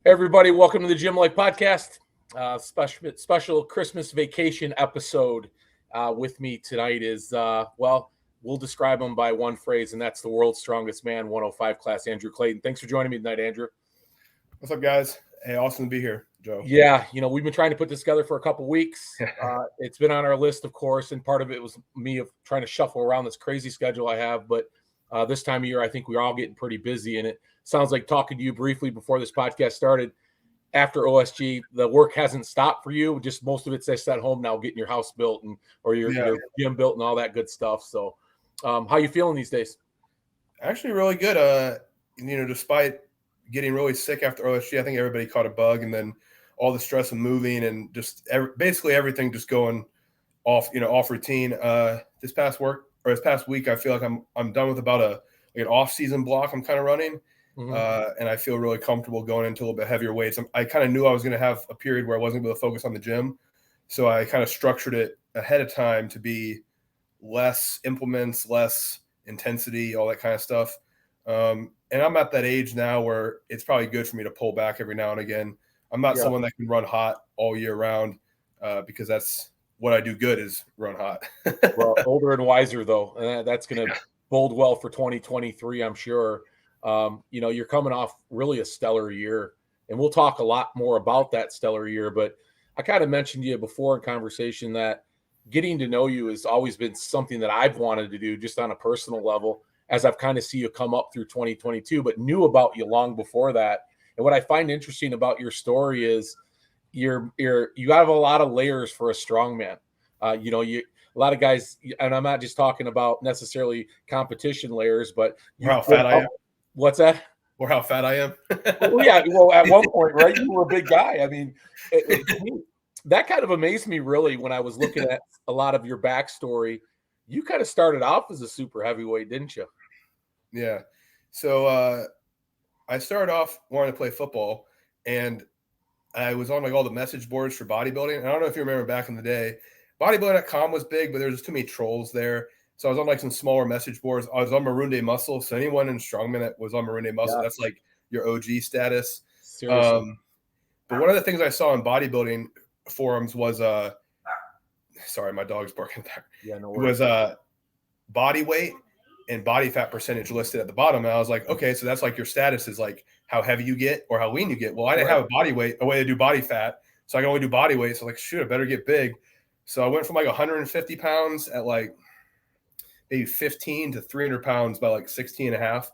Hey everybody, welcome to the Gym Life Podcast. Special Christmas vacation episode. With me tonight is, we'll describe him by one phrase, and that's the world's strongest man, 105 class, Andrew Clayton. Thanks for joining me tonight, Andrew. What's up, guys? Hey, awesome to be here, Joe. Yeah, we've been trying to put this together for a couple weeks. It's been on our list, of course, and part of it was me of trying to shuffle around this crazy schedule I have. But this time of year, I think we're all getting pretty busy, and it sounds like talking to you briefly before this podcast started. After OSG, the work hasn't stopped for you. Just most of it's just at home now, getting your house built or your gym built and all that good stuff. So, how you feeling these days? Actually, really good. Despite getting really sick after OSG, I think everybody caught a bug, and then all the stress of moving and just basically everything just going off routine. This past week, I feel like I'm done with about an off-season block I'm kind of running. Mm-hmm. And I feel really comfortable going into a little bit heavier weights. I kind of knew I was going to have a period where I wasn't able to focus on the gym. So I kind of structured it ahead of time to be less implements, less intensity, all that kind of stuff. And I'm at that age now where it's probably good for me to pull back every now and again. I'm not someone that can run hot all year round because that's what I do good is run hot. Well, older and wiser, though. That's going to bode well for 2023, I'm sure. You're coming off really a stellar year, and we'll talk a lot more about that stellar year. But I kind of mentioned to you before in conversation that getting to know you has always been something that I've wanted to do just on a personal level as I've kind of see you come up through 2022, but knew about you long before that. And what I find interesting about your story is you have a lot of layers for a strongman. A lot of guys, and I'm not just talking about necessarily competition layers, but how fat I am. What's that? Or how fat I am. Well, yeah. Well, at one point, right, you were a big guy. I mean, that kind of amazed me really when I was looking at a lot of your backstory. You kind of started off as a super heavyweight, didn't you? Yeah. So I started off wanting to play football, and I was on all the message boards for bodybuilding. And I don't know if you remember back in the day, bodybuilding.com was big, but there was just too many trolls there. So I was on some smaller message boards. I was on Maroon Day Muscle. So anyone in Strongman that was on Maroon Day Muscle, that's like your OG status. Seriously. But one of the things I saw in bodybuilding forums was sorry, my dog's barking there. Yeah, no worries. Was body weight and body fat percentage listed at the bottom. And I was like, okay, so that's like your status is like how heavy you get or how lean you get. Well, I didn't have a body weight, a way to do body fat. So I can only do body weight. So shoot, I better get big. So I went from 150 pounds at maybe 15 to 300 pounds by 16 and a half.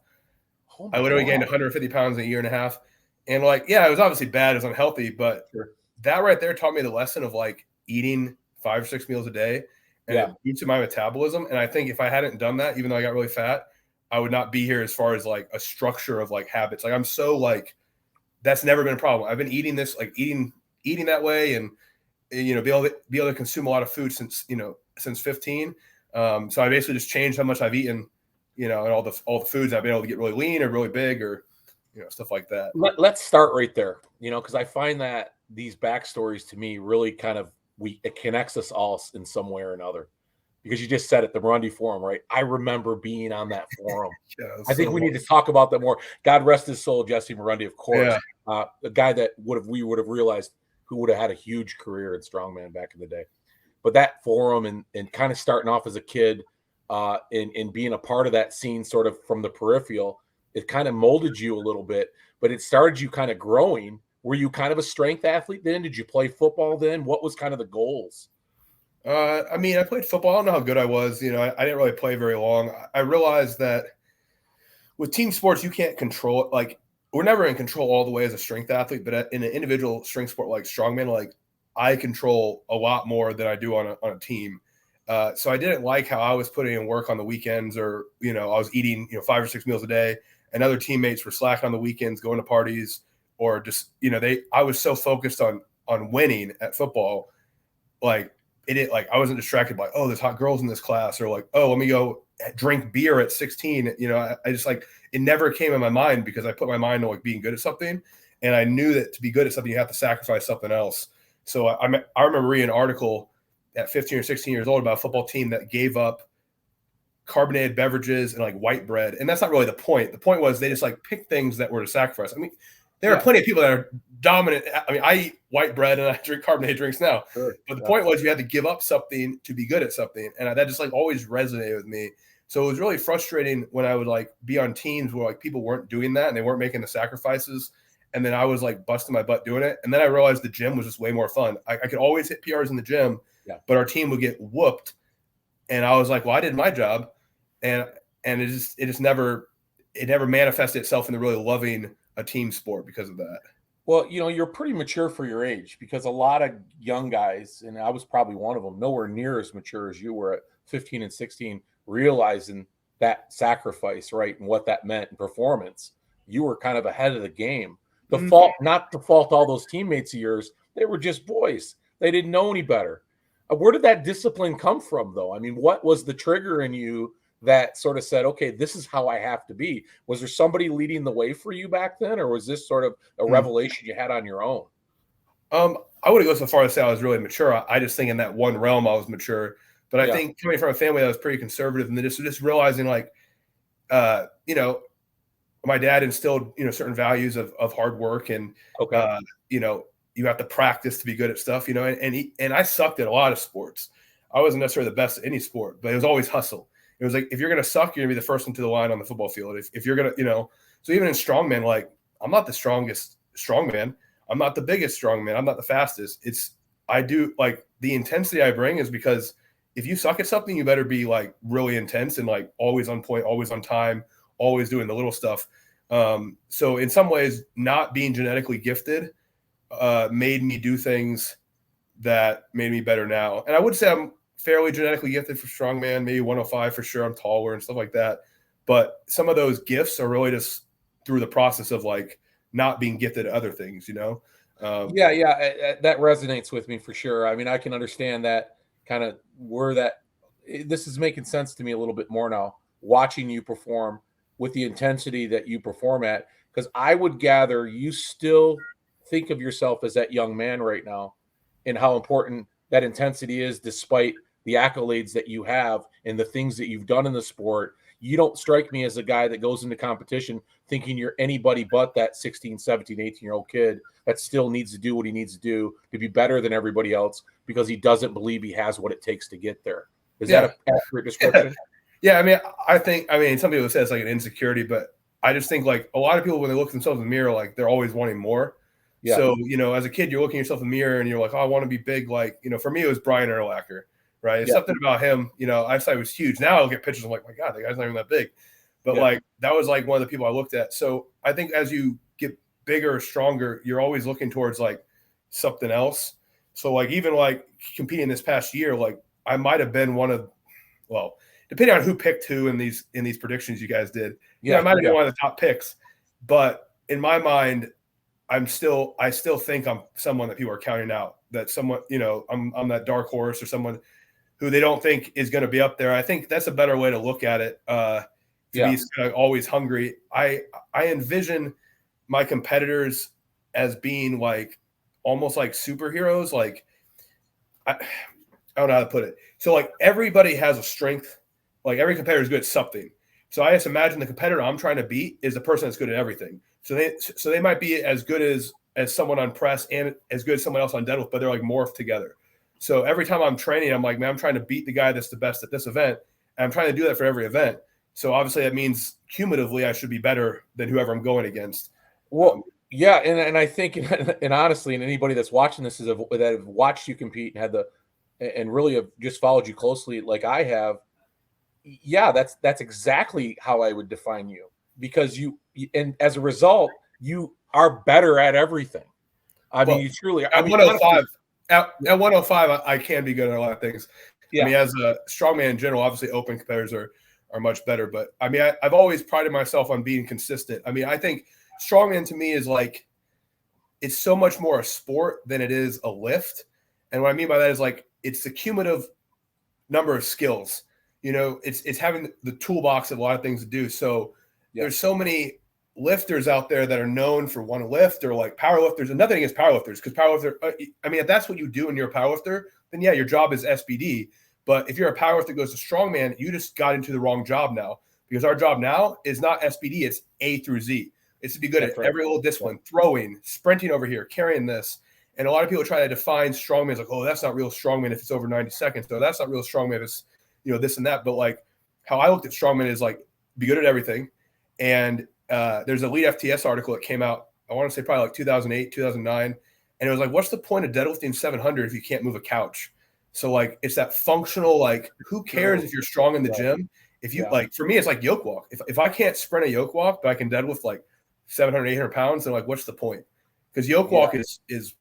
I literally gained 150 pounds in a year and a half. And it was obviously bad. It was unhealthy, but that right there taught me the lesson of eating 5 or 6 meals a day and it boosted my metabolism. And I think if I hadn't done that, even though I got really fat, I would not be here as far as a structure of habits. I'm so that's never been a problem. I've been eating this, eating that way and, be able to consume a lot of food since 15. So I basically just changed how much I've eaten, and all the foods I've been able to get really lean or really big or, stuff like that. Let's start right there, because I find that these backstories to me really kind of, it connects us all in some way or another, because you just said it, the Murundi Forum, right? I remember being on that forum. I think we need to talk about that more. God rest his soul, Jesse Murundi, of course. Yeah. A guy that we would have realized who would have had a huge career in strongman back in the day. But that forum and kind of starting off as a kid and being a part of that scene sort of from the peripheral, it kind of molded you a little bit, but it started you kind of growing. Were you kind of a strength athlete then? Did you play football then? What was kind of the goals? I played football. I don't know how good I was. I didn't really play very long. I realized that with team sports, you can't control it. We're never in control all the way as a strength athlete, but in an individual strength sport like strongman, I control a lot more than I do on a team. So I didn't like how I was putting in work on the weekends or, I was eating, 5 or 6 meals a day and other teammates were slacking on the weekends, going to parties or just, I was so focused on winning at football. I wasn't distracted by, oh, there's hot girls in this class or oh, let me go drink beer at 16. I just it never came in my mind because I put my mind on being good at something. And I knew that to be good at something, you have to sacrifice something else. So I remember reading an article at 15 or 16 years old about a football team that gave up carbonated beverages and white bread. And that's not really the point. The point was they just picked things that were to sacrifice. There are plenty of people that are dominant. I mean, I eat white bread and I drink carbonated drinks now. Sure. But the point was you had to give up something to be good at something. And that just like always resonated with me. So it was really frustrating when I would like be on teams where like people weren't doing that and they weren't making the sacrifices. And then I was like busting my butt doing it. And then I realized the gym was just way more fun. I could always hit PRs in the gym, but our team would get whooped. And I was like, well, I did my job. And it never manifested itself into really loving a team sport because of that. Well, you're pretty mature for your age, because a lot of young guys, and I was probably one of them, nowhere near as mature as you were at 15 and 16, realizing that sacrifice, right, and what that meant in performance. You were kind of ahead of the game. Not to fault all those teammates of yours. They were just boys. They didn't know any better. Where did that discipline come from, though? I mean, what was the trigger in you that sort of said, okay, this is how I have to be? Was there somebody leading the way for you back then, or was this sort of a revelation you had on your own? I wouldn't go so far as to say I was really mature. I just think in that one realm I was mature. But I think coming from a family that was pretty conservative, and just realizing like, my dad instilled, certain values of hard work and, you have to practice to be good at stuff, and I sucked at a lot of sports. I wasn't necessarily the best at any sport, but it was always hustle. It was like, if you're going to suck, you're going to be the first one to the line on the football field. If you're going to, so even in strongman, like I'm not the strongest strongman. I'm not the biggest strongman. I'm not the fastest. I do like the intensity I bring is because if you suck at something, you better be like really intense and like always on point, always on time, always doing the little stuff. So in some ways, not being genetically gifted made me do things that made me better now. And I would say I'm fairly genetically gifted for strongman, maybe 105 for sure. I'm taller and stuff like that. But some of those gifts are really just through the process of like not being gifted at other things, That resonates with me for sure. I mean, I can understand that kind of this is making sense to me a little bit more now, watching you perform with the intensity that you perform at, because I would gather you still think of yourself as that young man right now and how important that intensity is, despite the accolades that you have and the things that you've done in the sport. You don't strike me as a guy that goes into competition thinking you're anybody but that 16, 17, 18-year-old kid that still needs to do what he needs to do to be better than everybody else because he doesn't believe he has what it takes to get there. Is that an accurate description? Yeah, I mean, some people say it's like an insecurity, but I just think like a lot of people, when they look at themselves in the mirror, like they're always wanting more. Yeah. So, as a kid, you're looking at yourself in the mirror and you're like, oh, I want to be big. Like, for me, it was Brian Urlacher, right? Something about him, I thought he was huge. Now I look at pictures, I'm like, my God, that guy's not even that big. But like, that was like one of the people I looked at. So I think as you get bigger, stronger, you're always looking towards like something else. So like, even like competing this past year, like I might've been depending on who picked who in these predictions you guys did, I might have been one of the top picks. But in my mind, I still think I'm someone that people are counting out. That someone, I'm that dark horse or someone who they don't think is going to be up there. I think that's a better way to look at it. To be always hungry. I envision my competitors as being like almost like superheroes. Like I don't know how to put it. So like everybody has a strength. Like every competitor is good at something. So I just imagine the competitor I'm trying to beat is the person that's good at everything. So they might be as good as someone on press and as good as someone else on deadlift, but they're like morphed together. So every time I'm training, I'm like, man, I'm trying to beat the guy that's the best at this event. And I'm trying to do that for every event. So obviously that means cumulatively I should be better than whoever I'm going against. Well, and I think, and honestly, and anybody that's watching this that have watched you compete and really have just followed you closely like I have, that's exactly how I would define you, because and as a result, you are better at everything. I mean, you truly are. At 105, at 105, I can be good at a lot of things. Yeah. I mean, as a strongman in general, obviously open competitors are much better. But I mean, I've always prided myself on being consistent. I mean, I think strongman to me is like, it's so much more a sport than it is a lift. And what I mean by that is like, it's the cumulative number of skills. It's having the toolbox of a lot of things to do. So there's so many lifters out there that are known for one lift or like power lifters, and nothing against power lifters, because if that's what you do and you're a power lifter, then your job is SBD. But if you're a power lifter that goes to strongman, you just got into the wrong job now, because our job now is not SBD, it's A through Z. It's to be good That's at right. every little discipline, throwing, sprinting over here, carrying this. And a lot of people try to define strongman as like, oh, that's not real strongman if it's over 90 seconds. So that's not real strongman if it's, this and that. But like how I looked at strongman is like be good at everything. And there's a Elite FTS article that came out, I want to say probably like 2008, 2009. And it was like, what's the point of deadlifting 700 if you can't move a couch? So like, it's that functional, like who cares if you're strong in the gym? If you like, for me, it's like yoke walk. If I can't sprint a yoke walk, but I can deadlift like 700, 800 pounds, then like, what's the point? Because yoke walk is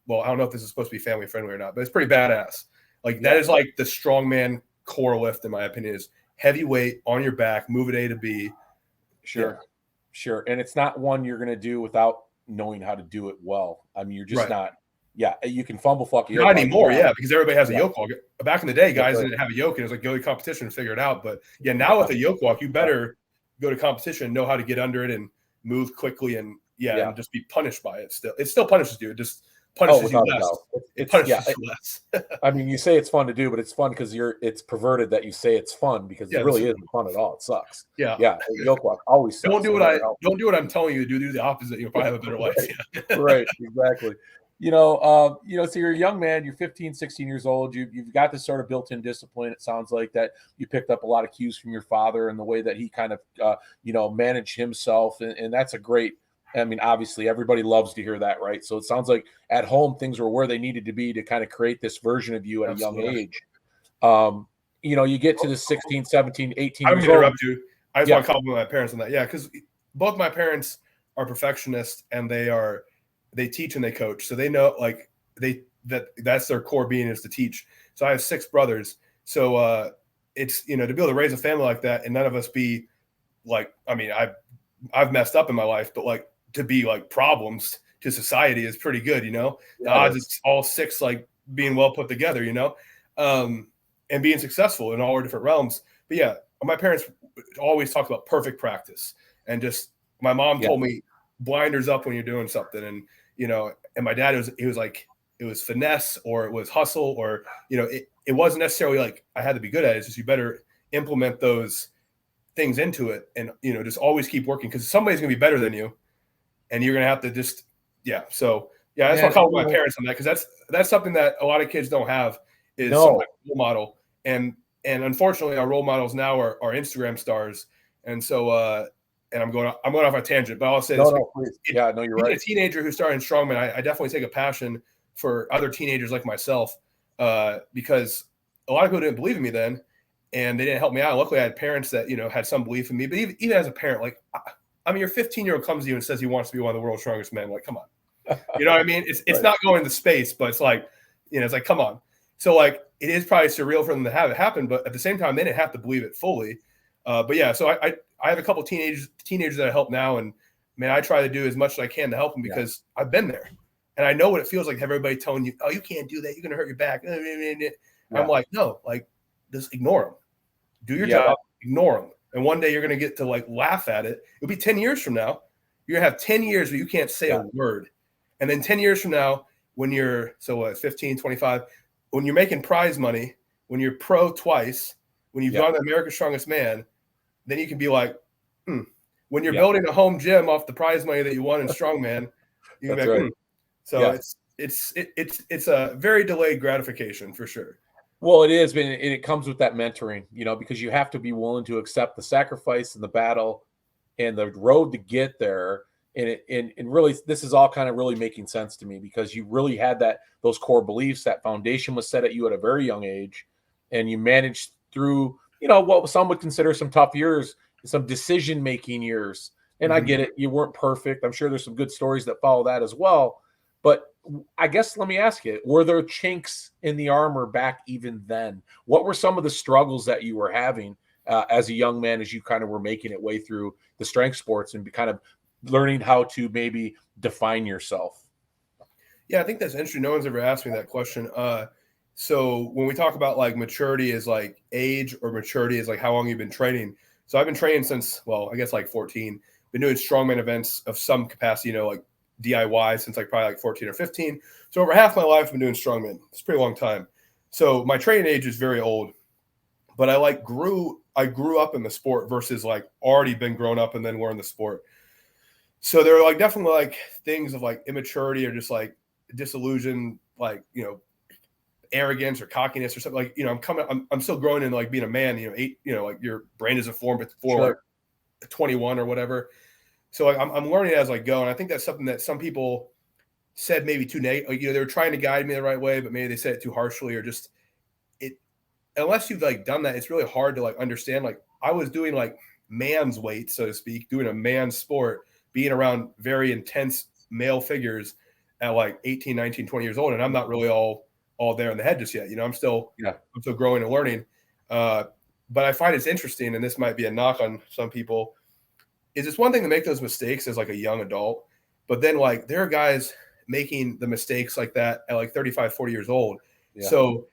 well, I don't know if this is supposed to be family friendly or not, but it's pretty badass. Like that is like the strongman core lift, in my opinion, is heavy weight on your back, move it A to B. Sure. And it's not one you're going to do without knowing how to do it well. I mean, you're just not. Yeah, you can fumble fuck a yoke. Not anymore, because everybody has a yoke walk. Back in the day, guys right. didn't have a yoke, and it was like go to competition and figure it out. But now with a yoke walk, you better go to competition, know how to get under it and move quickly, and and just be punished by it. It still punishes you. It just punishes you less. It punishes you less. I mean, you say it's fun to do, but it's fun because it's perverted that you say it's fun because it really isn't fun at all. It sucks. Yeah. Yoke walk always sucks. Don't do what I'm telling you to do. Do the opposite. You'll probably have a better life. Right. Exactly. So you're a young man, you're 15, 16 years old. You've got this sort of built-in discipline. It sounds like that you picked up a lot of cues from your father and the way that he kind of, managed himself. And that's a great, I mean, obviously everybody loves to hear that, right? So it sounds like at home, things were where they needed to be to kind of create this version of you at a young age. You get to the 16, 17, 18 I'm years going to old. interrupt you. I just want to compliment my parents on that. Yeah, because both my parents are perfectionists and they teach and they coach. So they know like that's their core being is to teach. So I have 6 brothers. So it's, to be able to raise a family like that and none of us be like, I mean, I've messed up in my life, but like to be like problems to society is pretty good, The odds is all 6 like being well put together, and being successful in all our different realms. But my parents always talked about perfect practice and just my mom told me blinders up when you're doing something. And, and my dad he was like, it was finesse or it was hustle or, it wasn't necessarily like I had to be good at it. It's just you better implement those things into it and, just always keep working because somebody's going to be better than you and you're going to have to just, So, I just want to call my parents on that because that's something that a lot of kids don't have is some role model. And unfortunately, our role models now are Instagram stars. And so, and I'm going off a tangent, but I'll say this. You're right. A teenager who started in strongman, I definitely take a passion for other teenagers like myself because a lot of people didn't believe in me then, and they didn't help me out. Luckily, I had parents that had some belief in me. But even as a parent, like I mean, your 15-year-old comes to you and says he wants to be one of the world's strongest men. Like, come on, you know what I mean? It's not going to space, but it's like it's like come on. So like it is probably surreal for them to have it happen, but at the same time, they didn't have to believe it fully. So I have a couple teenagers that I help now, and man, I try to do as much as I can to help them because I've been there, and I know what it feels like. Everybody telling you, "Oh, you can't do that. You're gonna hurt your back." I'm like, no, like just ignore them. Do your job, ignore them, and one day you're gonna get to like laugh at it. It'll be 10 years from now. You're gonna have 10 years where you can't say a word, and then 10 years from now, when you're 15, 25, when you're making prize money, when you're pro twice, when you've gone to America's Strongest Man. Then you can be like, when you're building a home gym off the prize money that you won in strongman, you can be like, So it's a very delayed gratification for sure. Well, it is, and it comes with that mentoring, because you have to be willing to accept the sacrifice and the battle and the road to get there. And really, this is all kind of really making sense to me because you really had those core beliefs, that foundation was set at you at a very young age, and you managed through what some would consider some tough years, some decision-making years. And I get it. You weren't perfect. I'm sure there's some good stories that follow that as well. But I guess let me ask you, were there chinks in the armor back even then? What were some of the struggles that you were having as a young man, as you kind of were making it way through the strength sports and kind of learning how to maybe define yourself? Yeah, I think that's interesting. No one's ever asked me that question. So when we talk about like maturity is like age or maturity is like how long you've been training. So I've been training since, I guess like 14, been doing strongman events of some capacity, like DIY since like probably like 14 or 15. So over half my life I've been doing strongman. It's a pretty long time. So my training age is very old, but I grew up in the sport versus like already been grown up and then we're in the sport. So there are like definitely like things of like immaturity or just like disillusion, like, arrogance or cockiness or something. Like, I'm still growing into like being a man, like your brain isn't formed before like Sure. 21 or whatever. So like I'm learning as I go. And I think that's something that some people said maybe too negative. Like, they were trying to guide me the right way, but maybe they said it too harshly, or just it, unless you've like done that, it's really hard to like understand. Like I was doing like man's weight, so to speak, doing a man's sport, being around very intense male figures at like 18, 19, 20 years old. And I'm not really all there in the head just yet. I'm still growing and learning. But I find it's interesting, and this might be a knock on some people, is it's one thing to make those mistakes as like a young adult, but then like there are guys making the mistakes like that at like 35, 40 years old. Yeah. So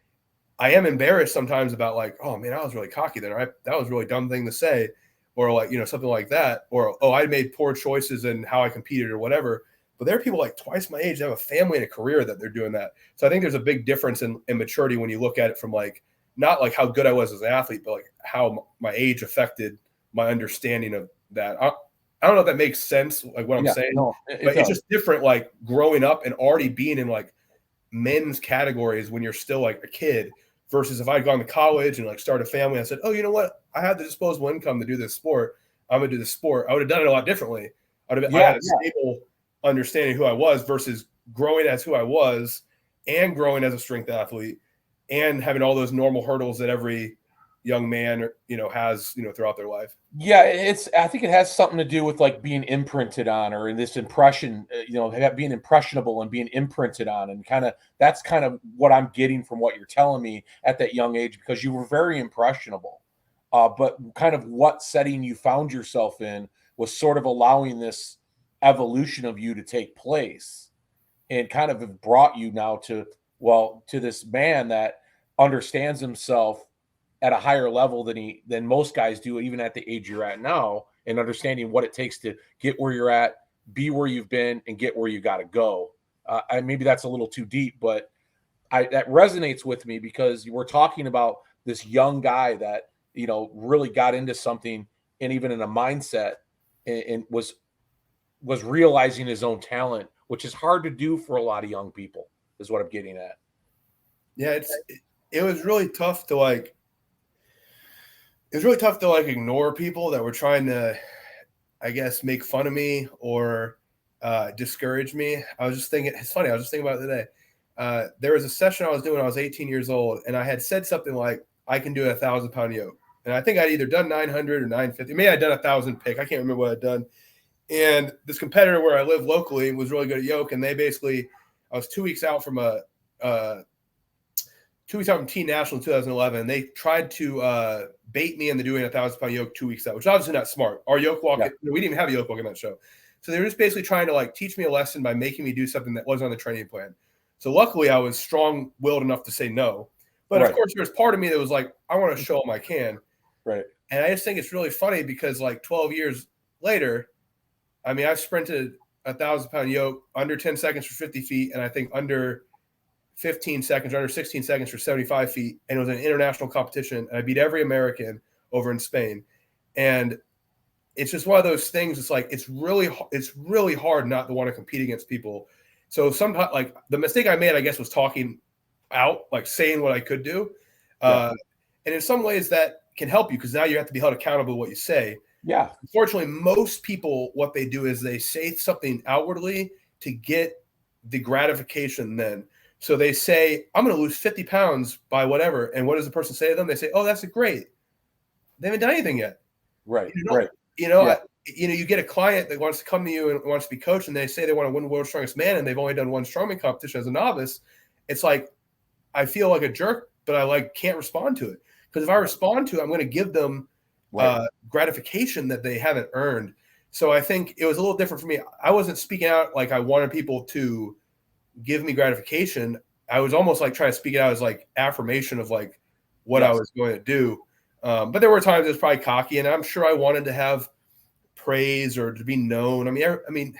I am embarrassed sometimes about like, oh man, I was really cocky then. That was a really dumb thing to say, or like, something like that, or, oh, I made poor choices in how I competed or whatever. But there are people like twice my age that have a family and a career that they're doing that. So I think there's a big difference in maturity when you look at it from like, not like how good I was as an athlete, but like how my age affected my understanding of that. I don't know if that makes sense, like what I'm saying, no, but it's just different, like growing up and already being in like men's categories when you're still like a kid versus if I'd gone to college and like started a family. I said, oh, you know what? I had the disposable income to do this sport. I'm going to do this sport. I would have done it a lot differently. I had a stable understanding who I was versus growing as who I was and growing as a strength athlete and having all those normal hurdles that every young man, has, throughout their life. Yeah, I think it has something to do with like being imprinted on, or in this impression, being impressionable and being imprinted on, and that's kind of what I'm getting from what you're telling me at that young age, because you were very impressionable. But kind of what setting you found yourself in was sort of allowing this evolution of you to take place, and kind of have brought you now to this man that understands himself at a higher level than most guys do, even at the age you're at now, and understanding what it takes to get where you're at, be where you've been, and get where you got to go. Maybe that's a little too deep, but that resonates with me, because we're talking about this young guy that really got into something, and even in a mindset, and was realizing his own talent, which is hard to do for a lot of young people, is what I'm getting at. Yeah, it was really tough to like. It was really tough to like ignore people that were trying to, I guess, make fun of me or discourage me. I was just thinking, it's funny, I was just thinking about it today. There was a session I was doing when I was 18 years old, and I had said something like, I can do a 1,000-pound yoke. And I think I'd either done 900 or 950. Maybe I'd done 1,000 pick. I can't remember what I'd done. And this competitor where I live locally was really good at yoke. And they basically, I was 2 weeks out from 2 weeks out from Teen National in 2011. They tried to bait me into doing a 1,000-pound yoke 2 weeks out, which is obviously not smart. Our yoke walk, we didn't even have a yoke walk in that show. So they were just basically trying to like teach me a lesson by making me do something that wasn't on the training plan. So luckily I was strong-willed enough to say no. But of course, there's part of me that was like, I want to show them I can. Right. And I just think it's really funny because like 12 years later, I mean, I've sprinted a 1,000-pound yoke under 10 seconds for 50 feet, and I think under 15 seconds, under 16 seconds for 75 feet. And it was an international competition. And I beat every American over in Spain. And it's just one of those things. It's like, it's really hard not to want to compete against people. So sometimes like the mistake I made, I guess, was talking out, like saying what I could do. And in some ways that can help you, because now you have to be held accountable to what you say. Yeah. Unfortunately, most people, what they do is they say something outwardly to get the gratification then. So they say, I'm going to lose 50 pounds by whatever. And what does the person say to them? They say, oh, that's great. They haven't done anything yet. Right. You get a client that wants to come to you and wants to be coached, and they say they want to win World's Strongest Man, and they've only done one strongman competition as a novice. It's like, I feel like a jerk, but I like can't respond to it. Because if I respond to it, I'm going to give them gratification that they haven't earned. So I think it was a little different for me. I wasn't speaking out like I wanted people to give me gratification. I was almost like trying to speak it out as like affirmation of like what I was going to do. But there were times it was probably cocky, and I'm sure I wanted to have praise or to be known. I mean,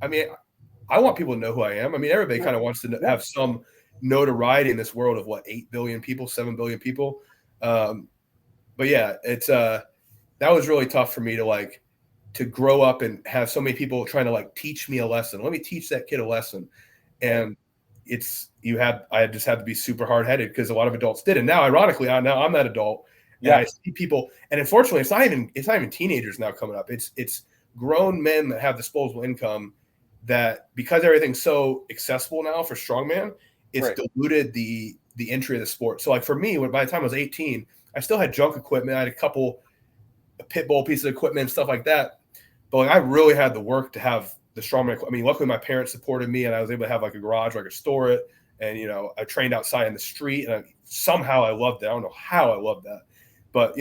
I want people to know who I am. I mean, everybody kind of wants to have some notoriety in this world of 8 billion people, 7 billion people. But yeah, it's that was really tough for me to like to grow up and have so many people trying to like teach me a lesson. Let me teach that kid a lesson. And I just had to be super hard headed because a lot of adults did. And now, ironically, now I'm that adult. And I see people, and unfortunately, it's not even teenagers now coming up. It's grown men that have disposable income that, because everything's so accessible now for strongman, it's diluted the entry of the sport. So like for me, by the time I was 18, I still had junk equipment. I had a couple pit bull pieces of equipment and stuff like that. But like I really had the work to have the strongman. I mean, luckily my parents supported me, and I was able to have like a garage where I could store it. And I trained outside in the street, and somehow I loved it. I don't know how I loved that, but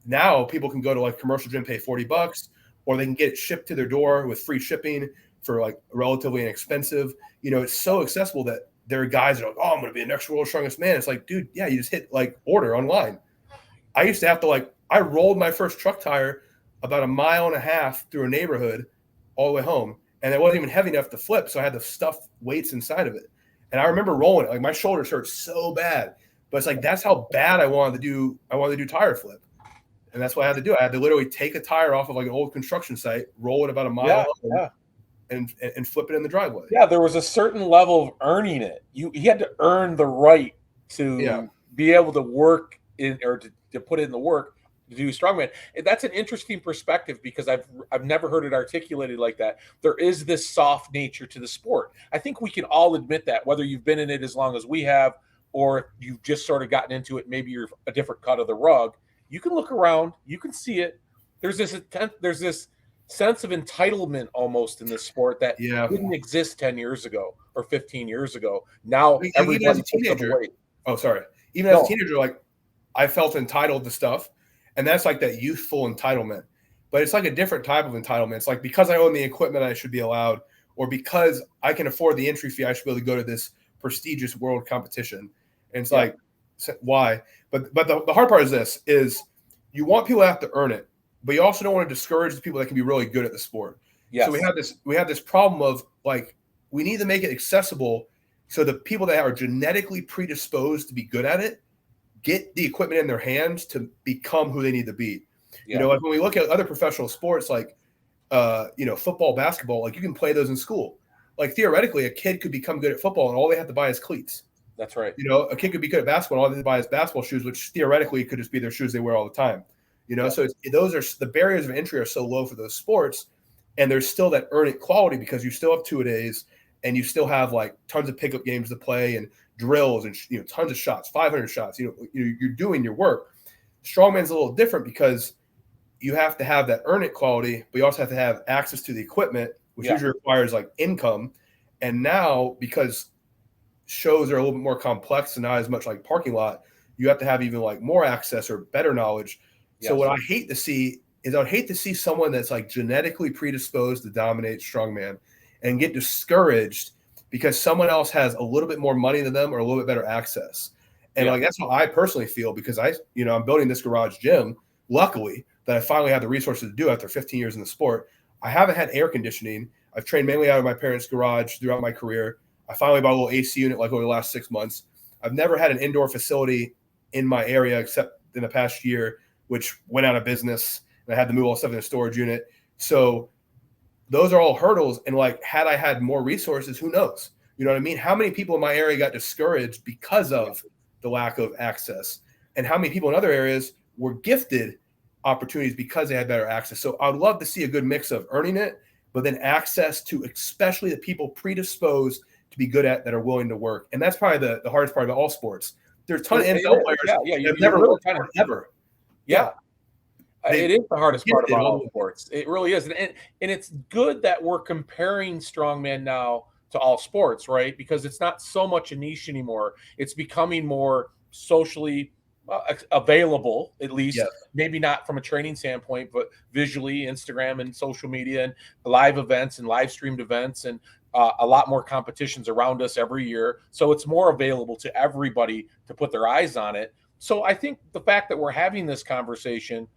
now people can go to like commercial gym, pay $40, or they can get it shipped to their door with free shipping for like relatively inexpensive. It's so accessible that there are guys that are like, oh, I'm going to be the next world's strongest man. It's like, dude, yeah, you just hit like order online. I used to have to I rolled my first truck tire about 1.5 miles through a neighborhood all the way home, and it wasn't even heavy enough to flip, so I had to stuff weights inside of it. And I remember rolling it, like my shoulders hurt so bad, but it's like that's how bad I wanted to do tire flip, and that's what I had to do. I had to literally take a tire off of like an old construction site, roll it about 1 mile, and flip it in the driveway. Yeah, there was a certain level of earning it. You had to earn the right to be able to work in, or to put in the work to do strongman. And that's an interesting perspective, because I've never heard it articulated like that. There is this soft nature to the sport. I think we can all admit that, whether you've been in it as long as we have, or you've just sort of gotten into it, maybe you're a different cut of the rug. You can look around, you can see it. There's this sense of entitlement almost in this sport that didn't exist 10 years ago or 15 years ago. Now everybody as a teenager. Oh, sorry. Even as a teenager, like I felt entitled to stuff, and that's like that youthful entitlement. But it's like a different type of entitlement. It's like, because I own the equipment, I should be allowed, or because I can afford the entry fee, I should be able to go to this prestigious world competition. And it's like, why? But the hard part is this: is you want people to have to earn it, but you also don't want to discourage the people that can be really good at the sport. Yes. So we have this problem of like, we need to make it accessible so the people that are genetically predisposed to be good at it get the equipment in their hands to become who they need to be. Like when we look at other professional sports, like football, basketball, like you can play those in school. Like theoretically, a kid could become good at football, and all they have to buy is cleats. That's right. A kid could be good at basketball, and all they have to buy is basketball shoes, which theoretically could just be their shoes they wear all the time. So those are the barriers of entry are so low for those sports, and there's still that earn it quality, because you still have 2-a-days, and you still have like tons of pickup games to play and drills and tons of shots, 500 shots. You're doing your work. Strongman's a little different because you have to have that earn it quality, but you also have to have access to the equipment, which usually requires like income. And now, because shows are a little bit more complex and not as much like parking lot, you have to have even like more access or better knowledge. Yes. So what I hate to see is I'd hate to see someone that's like genetically predisposed to dominate strongman and get discouraged because someone else has a little bit more money than them or a little bit better access. And like, that's how I personally feel, because I'm building this garage gym, luckily, that I finally have the resources to do after 15 years in the sport. I haven't had air conditioning. I've trained mainly out of my parents' garage throughout my career. I finally bought a little AC unit like over the last 6 months. I've never had an indoor facility in my area except in the past year, which went out of business, and I had to move all stuff in a storage unit. So those are all hurdles. And like, had I had more resources, who knows? You know what I mean? How many people in my area got discouraged because of the lack of access? And how many people in other areas were gifted opportunities because they had better access? So I'd love to see a good mix of earning it, but then access to especially the people predisposed to be good at, that are willing to work. And that's probably the hardest part about all sports. There's a ton of NFL players that have never worked ever. It is the hardest part about all sports. It really is. And it's good that we're comparing strongman now to all sports, right? Because it's not so much a niche anymore. It's becoming more socially available, at least. Maybe not from a training standpoint, but visually, Instagram and social media and live events and live streamed events, and a lot more competitions around us every year. So it's more available to everybody to put their eyes on it. So I think the fact that we're having this conversation,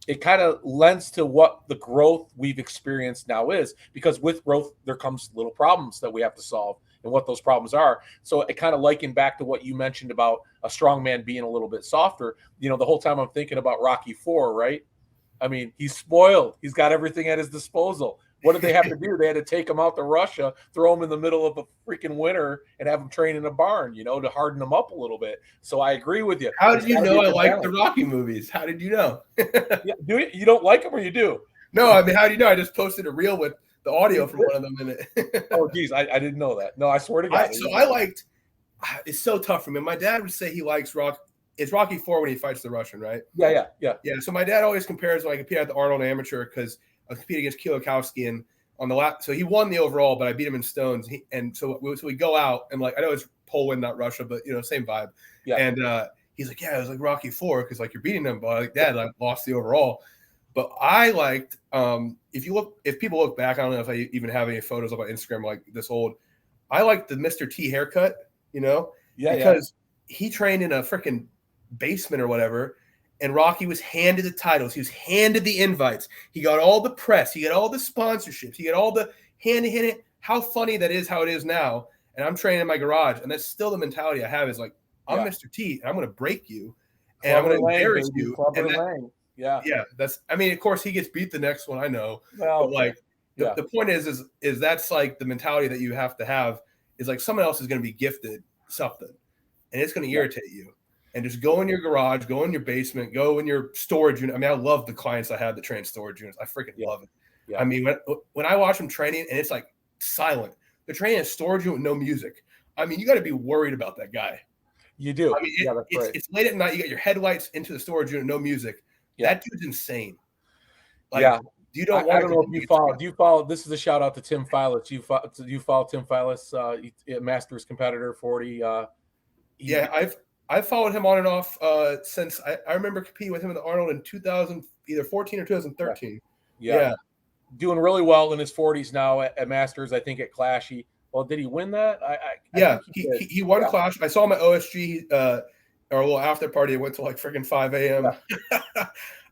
it kind of lends to what the growth we've experienced now is, because with growth, there comes little problems that we have to solve, and what those problems are. So it kind of likened back to what you mentioned about a strong man being a little bit softer. The whole time I'm thinking about Rocky IV, right? I mean, he's spoiled. He's got everything at his disposal. What did they have to do? They had to take him out to Russia, throw him in the middle of a freaking winter, and have him train in a barn, to harden him up a little bit. So I agree with you. How did you know I like the Rocky movies? How did you know? Yeah, do you don't like them or you do? No, I mean, how do you know? I just posted a reel with the audio from one of them in it. Oh, geez, I didn't know that. No, I swear to God. I liked. It's so tough for me. My dad would say he likes Rock. It's Rocky IV when he fights the Russian, right? Yeah. So my dad always compares when I compete at the Arnold Amateur because I competed against Kiyokowski and on the lap. So he won the overall, but I beat him in stones. So we go out and I know it's Poland, not Russia, but same vibe. Yeah. And he's like, yeah, it was like Rocky IV because you're beating them, but like Dad, I lost the overall. But I liked if people look back, I don't know if I even have any photos of my Instagram like this old. I liked the Mr. T haircut, because he trained in a freaking basement or whatever, and Rocky was handed the titles. He was handed the invites. He got all the press. He got all the sponsorships. He got all the hand. How funny that is, how it is now. And I'm training in my garage, and that's still the mentality I have is like, I'm Mr. T, and I'm going to break you, and I'm going to embarrass you. Yeah. That's. I mean, of course, he gets beat the next one. I know, but the point is that's like the mentality that you have to have is like someone else is going to be gifted something, and it's going to irritate you. And just go in your garage, go in your basement, go in your storage unit. I mean, I love the clients I have that train storage units. I freaking love it. Yeah. I mean, when I watch them training and it's like silent, they're training a storage unit with no music. I mean, you got to be worried about that guy. You do. I mean, it's late at night. You got your headlights into the storage unit, no music. Yeah. That dude's insane. I don't know if you follow. Do you follow? This is a shout out to Tim Filas. Do you follow Tim Filas, Masters competitor, 40? I've followed him on and off since I remember competing with him in the Arnold in 2014 or 2013. Yeah. Doing really well in his 40s now at Masters. I think at Clashy. Well, did he win that? He won Clash. I saw him at OSG or a little after party. It went to like freaking 5 a.m.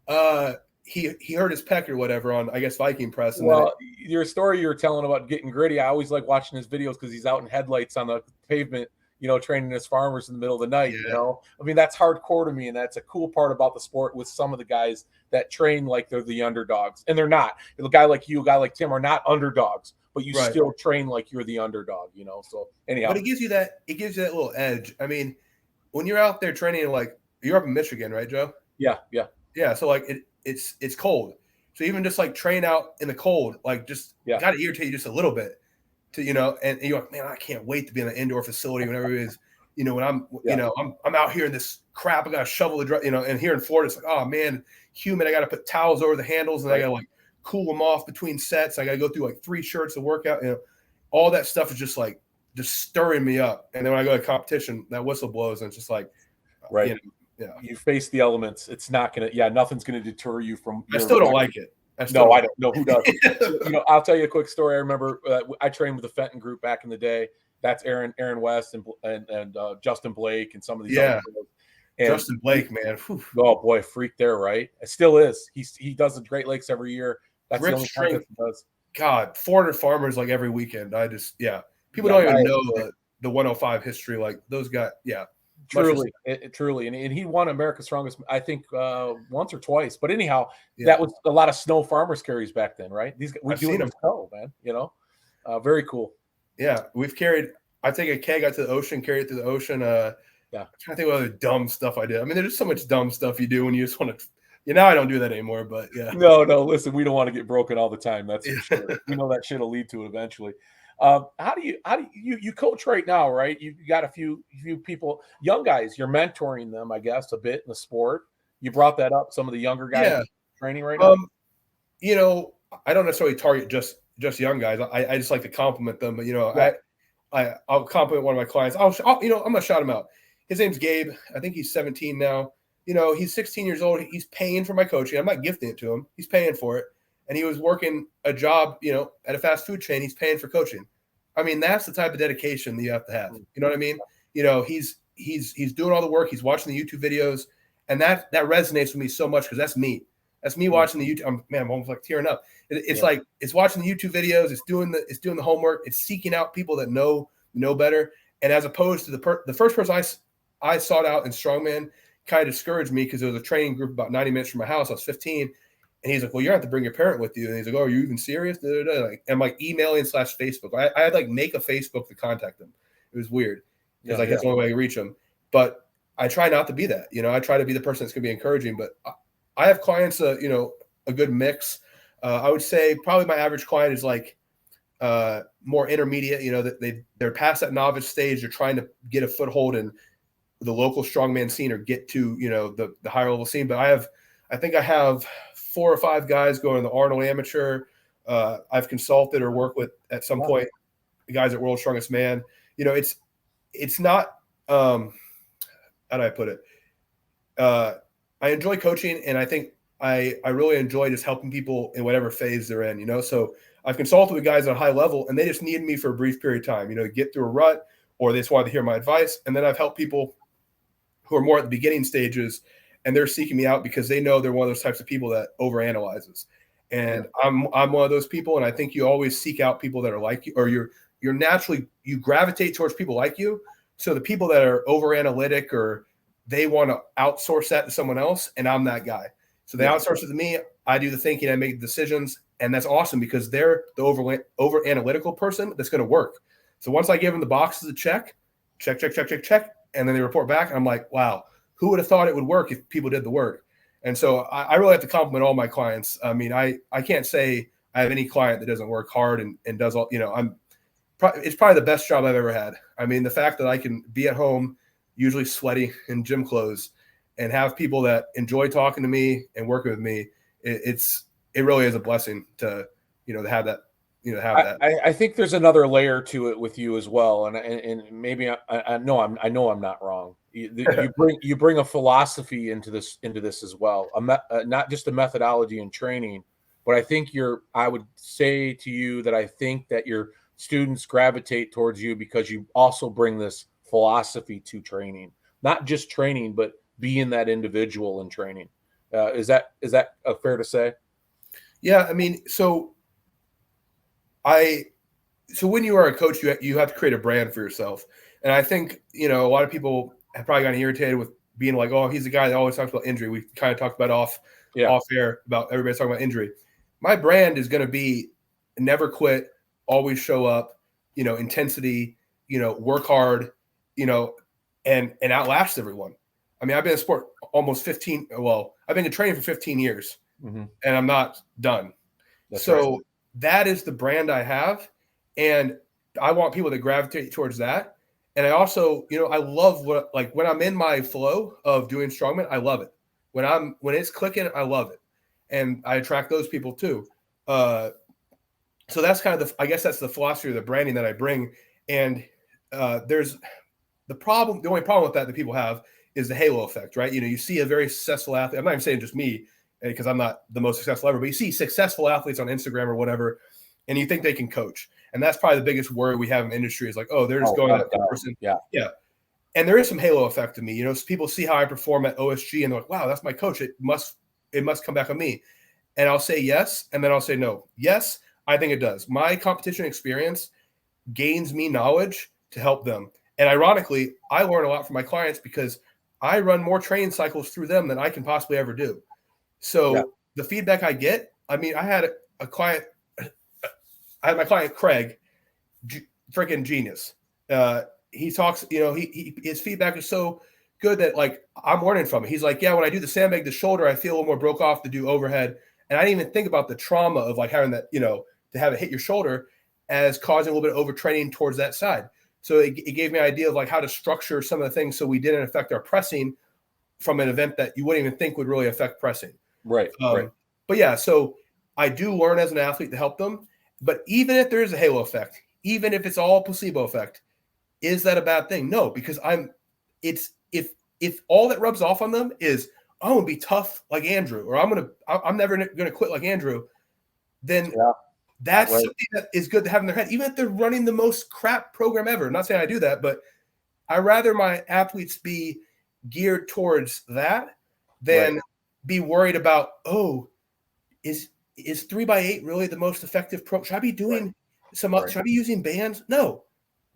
Yeah. He hurt his pec or whatever on, I guess, Viking Press. And your story you were telling about getting gritty, I always like watching his videos because he's out in headlights on the pavement, training his farmers in the middle of the night, I mean, that's hardcore to me. And that's a cool part about the sport with some of the guys that train like they're the underdogs. And they're not. A guy like you, a guy like Tim are not underdogs, but you still train like you're the underdog, So anyhow. But it gives you that little edge. I mean, when you're out there training, like you're up in Michigan, right, Joe? Yeah. Yeah. So like it's cold. So even just like train out in the cold, like just got to irritate you just a little bit. To, and you're like, man, I can't wait to be in an indoor facility whenever it is, when I'm, I'm out here in this crap. I got to shovel the, and here in Florida, it's like, oh man, humid. I got to put towels over the handles and I got to like cool them off between sets. I got to go through like 3 shirts of workout. All that stuff is just stirring me up. And then when I go to competition, that whistle blows and it's just like, you face the elements. It's not going to, nothing's going to deter you from. I still don't like it. I don't know who does. I'll tell you a quick story. I remember I trained with the Fenton group back in the day. That's Aaron West and Justin Blake and some of these. Yeah, Justin Blake, man. Whew. Oh boy, freak there, right? It still is. He does the Great Lakes every year. That's the only contest he does. God, 400 farmers like every weekend. People don't even know the 105 history. Like those guys, Truly, and he won America's Strongest, I think, once or twice. But anyhow, that was a lot of snow farmers carries back then, right? We do it in snow, man. Very cool. Yeah, we've carried. I take a keg out to the ocean, carry it to the ocean. I'm trying to think of other dumb stuff I did. I mean, there's just so much dumb stuff you do when you just want to. I don't do that anymore. But yeah. No. Listen, we don't want to get broken all the time. That's for sure. We know that shit will lead to it eventually. How do you coach right now, right? You got a few people, young guys, you're mentoring them, I guess, a bit in the sport. You brought that up, some of the younger guys training right now. I don't necessarily target just young guys. I just like to compliment them, but I'll compliment one of my clients. I'm gonna shout him out. His name's Gabe. I think he's 17 now. He's 16 years old. He's paying for my coaching. I'm not gifting it to him. He's paying for it. And he was working a job, at a fast food chain. He's paying for coaching. I mean, that's the type of dedication that you have to have. You know what I mean? He's doing all the work. He's watching the YouTube videos, and that resonates with me so much because that's me. That's me watching the YouTube. I'm almost like tearing up. It's like it's watching the YouTube videos. It's doing the homework. It's seeking out people that know better. And as opposed to the first person I sought out in strongman, kind of discouraged me because it was a training group about 90 minutes from my house. I was 15. And he's like, well, you're going to have to bring your parent with you. And he's like, oh, are you even serious? Like, I'm like emailing / Facebook. I had like make a Facebook to contact them. It was weird because that's the only way I reach them. But I try not to be that. I try to be the person that's going to be encouraging. But I have clients, a good mix. I would say probably my average client is like more intermediate. That they're past that novice stage. They're trying to get a foothold in the local strongman scene or get to the higher level scene. But I think I have 4 or 5 guys going to the Arnold Amateur. I've consulted or worked with at some point the guys at World's Strongest Man. It's not how do I put it? I enjoy coaching, and I think I really enjoy just helping people in whatever phase they're in. So I've consulted with guys at a high level, and they just needed me for a brief period of time, get through a rut, or they just wanted to hear my advice. And then I've helped people who are more at the beginning stages, and they're seeking me out because they know they're one of those types of people that overanalyzes. And I'm one of those people, and I think you always seek out people that are like you, or you're naturally, you gravitate towards people like you. So the people that are over analytic or they want to outsource that to someone else, and I'm that guy. So they outsource it to me. I do the thinking, I make the decisions, and that's awesome because they're the over analytical person that's going to work. So once I give them the boxes to check, and then they report back, and I'm like, wow, who would have thought it would work if people did the work? And so I really have to compliment all my clients. I mean, I can't say I have any client that doesn't work hard and does all, it's probably the best job I've ever had. I mean, the fact that I can be at home, usually sweaty in gym clothes, and have people that enjoy talking to me and working with me, it really is a blessing to have that. I think there's another layer to it with you as well, and maybe I know I'm not wrong. You bring a philosophy into this as well, not just a methodology and training, but I would say to you that I think that your students gravitate towards you because you also bring this philosophy to training, not just training, but being that individual in training. Is that fair to say? Yeah, I mean, so when you are a coach, you have to create a brand for yourself. And I think, a lot of people have probably gotten irritated with being like, oh, he's the guy that always talks about injury. We kind of talked about off air about everybody's talking about injury. My brand is going to be never quit, always show up, intensity, work hard, and outlast everyone. I mean, I've been in sport almost I've been in training for 15 years and I'm not done. That is the brand I have. And I want people to gravitate towards that. And I also, I love when I'm in my flow of doing strongman, I love it. When it's clicking, I love it. And I attract those people too. So that's kind of I guess that's the philosophy of the branding that I bring. And there's the only problem with that people have is the halo effect, right? You see a very successful athlete. I'm not even saying just me because I'm not the most successful ever, but you see successful athletes on Instagram or whatever, and you think they can coach. And that's probably the biggest worry we have in the industry is like, oh, they're just going to that person. Yeah. And there is some halo effect to me. People see how I perform at OSG and they're like, wow, that's my coach. It must come back on me. And I'll say yes, and then I'll say no. Yes, I think it does. My competition experience gains me knowledge to help them. And ironically, I learn a lot from my clients because I run more training cycles through them than I can possibly ever do. So the feedback I get, I mean, I had my client, Craig, freaking genius. He talks, his feedback is so good that like I'm learning from it. He's like, yeah, when I do the sandbag, the shoulder, I feel a little more broke off to do overhead. And I didn't even think about the trauma of like having that, to have it hit your shoulder as causing a little bit of overtraining towards that side. So it gave me an idea of like how to structure some of the things so we didn't affect our pressing from an event that you wouldn't even think would really affect pressing. Right. But yeah, so I do learn as an athlete to help them. But even if there is a halo effect, even if it's all placebo effect, is that a bad thing? No, because if all that rubs off on them is I'm gonna be tough like Andrew, or I'm never gonna quit like Andrew, then that's something that is good to have in their head, even if they're running the most crap program ever. I'm not saying I do that, but I rather my athletes be geared towards that than be worried about, oh, is 3x8 really the most effective pro? Should I be doing should I be using bands? No,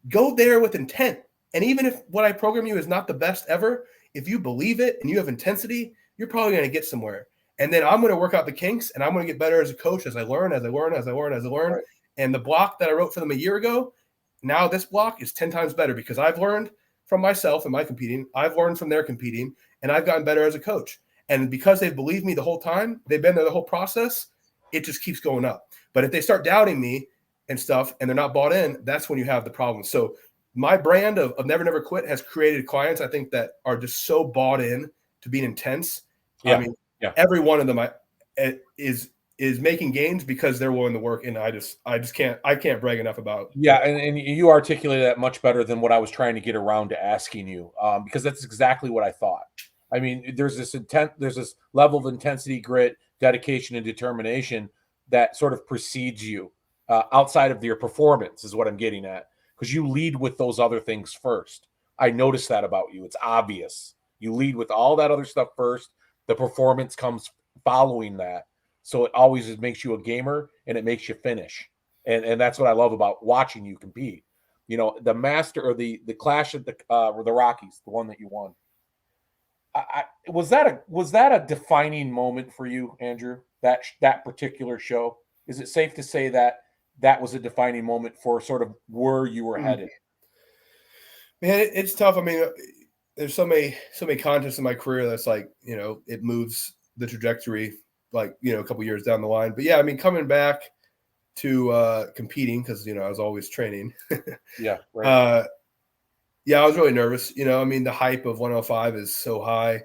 go there with intent. And even if what I program you is not the best ever, if you believe it and you have intensity, you're probably going to get somewhere. And then I'm going to work out the kinks, and I'm going to get better as a coach as I learn. Right. And the block that I wrote for them a year ago, now this block is 10 times better because I've learned from myself and my competing. I've learned from their competing, and I've gotten better as a coach. And because they've believed me the whole time, they've been there the whole process, it just keeps going up. But if they start doubting me and stuff and they're not bought in, that's when you have the problem. So my brand of Never Never Quit has created clients, I think, that are just so bought in to being intense. Yeah. I mean, every one of them is making gains because they're willing to work. And I just can't brag enough about. Yeah, and you articulated that much better than what I was trying to get around to asking you, because that's exactly what I thought. I mean, there's this level of intensity, grit, dedication, and determination that sort of precedes you outside of your performance, is what I'm getting at, because you lead with those other things first. I noticed that about you. It's obvious. You lead with all that other stuff first. The performance comes following that. So it always makes you a gamer, and it makes you finish. And that's what I love about watching you compete. You know, the master or the clash of the Rockies, the one that you won. Was that a defining moment for you, Andrew? That particular show? Is it safe to say that was a defining moment for sort of where you were headed? Man, it's tough. I mean, there's so many contests in my career that's like, you know, it moves the trajectory, like, you know, a couple years down the line. But yeah, I mean, coming back to competing, because, you know, I was always training. Yeah, right. Yeah, I was really nervous. You know, I mean, the hype of 105 is so high.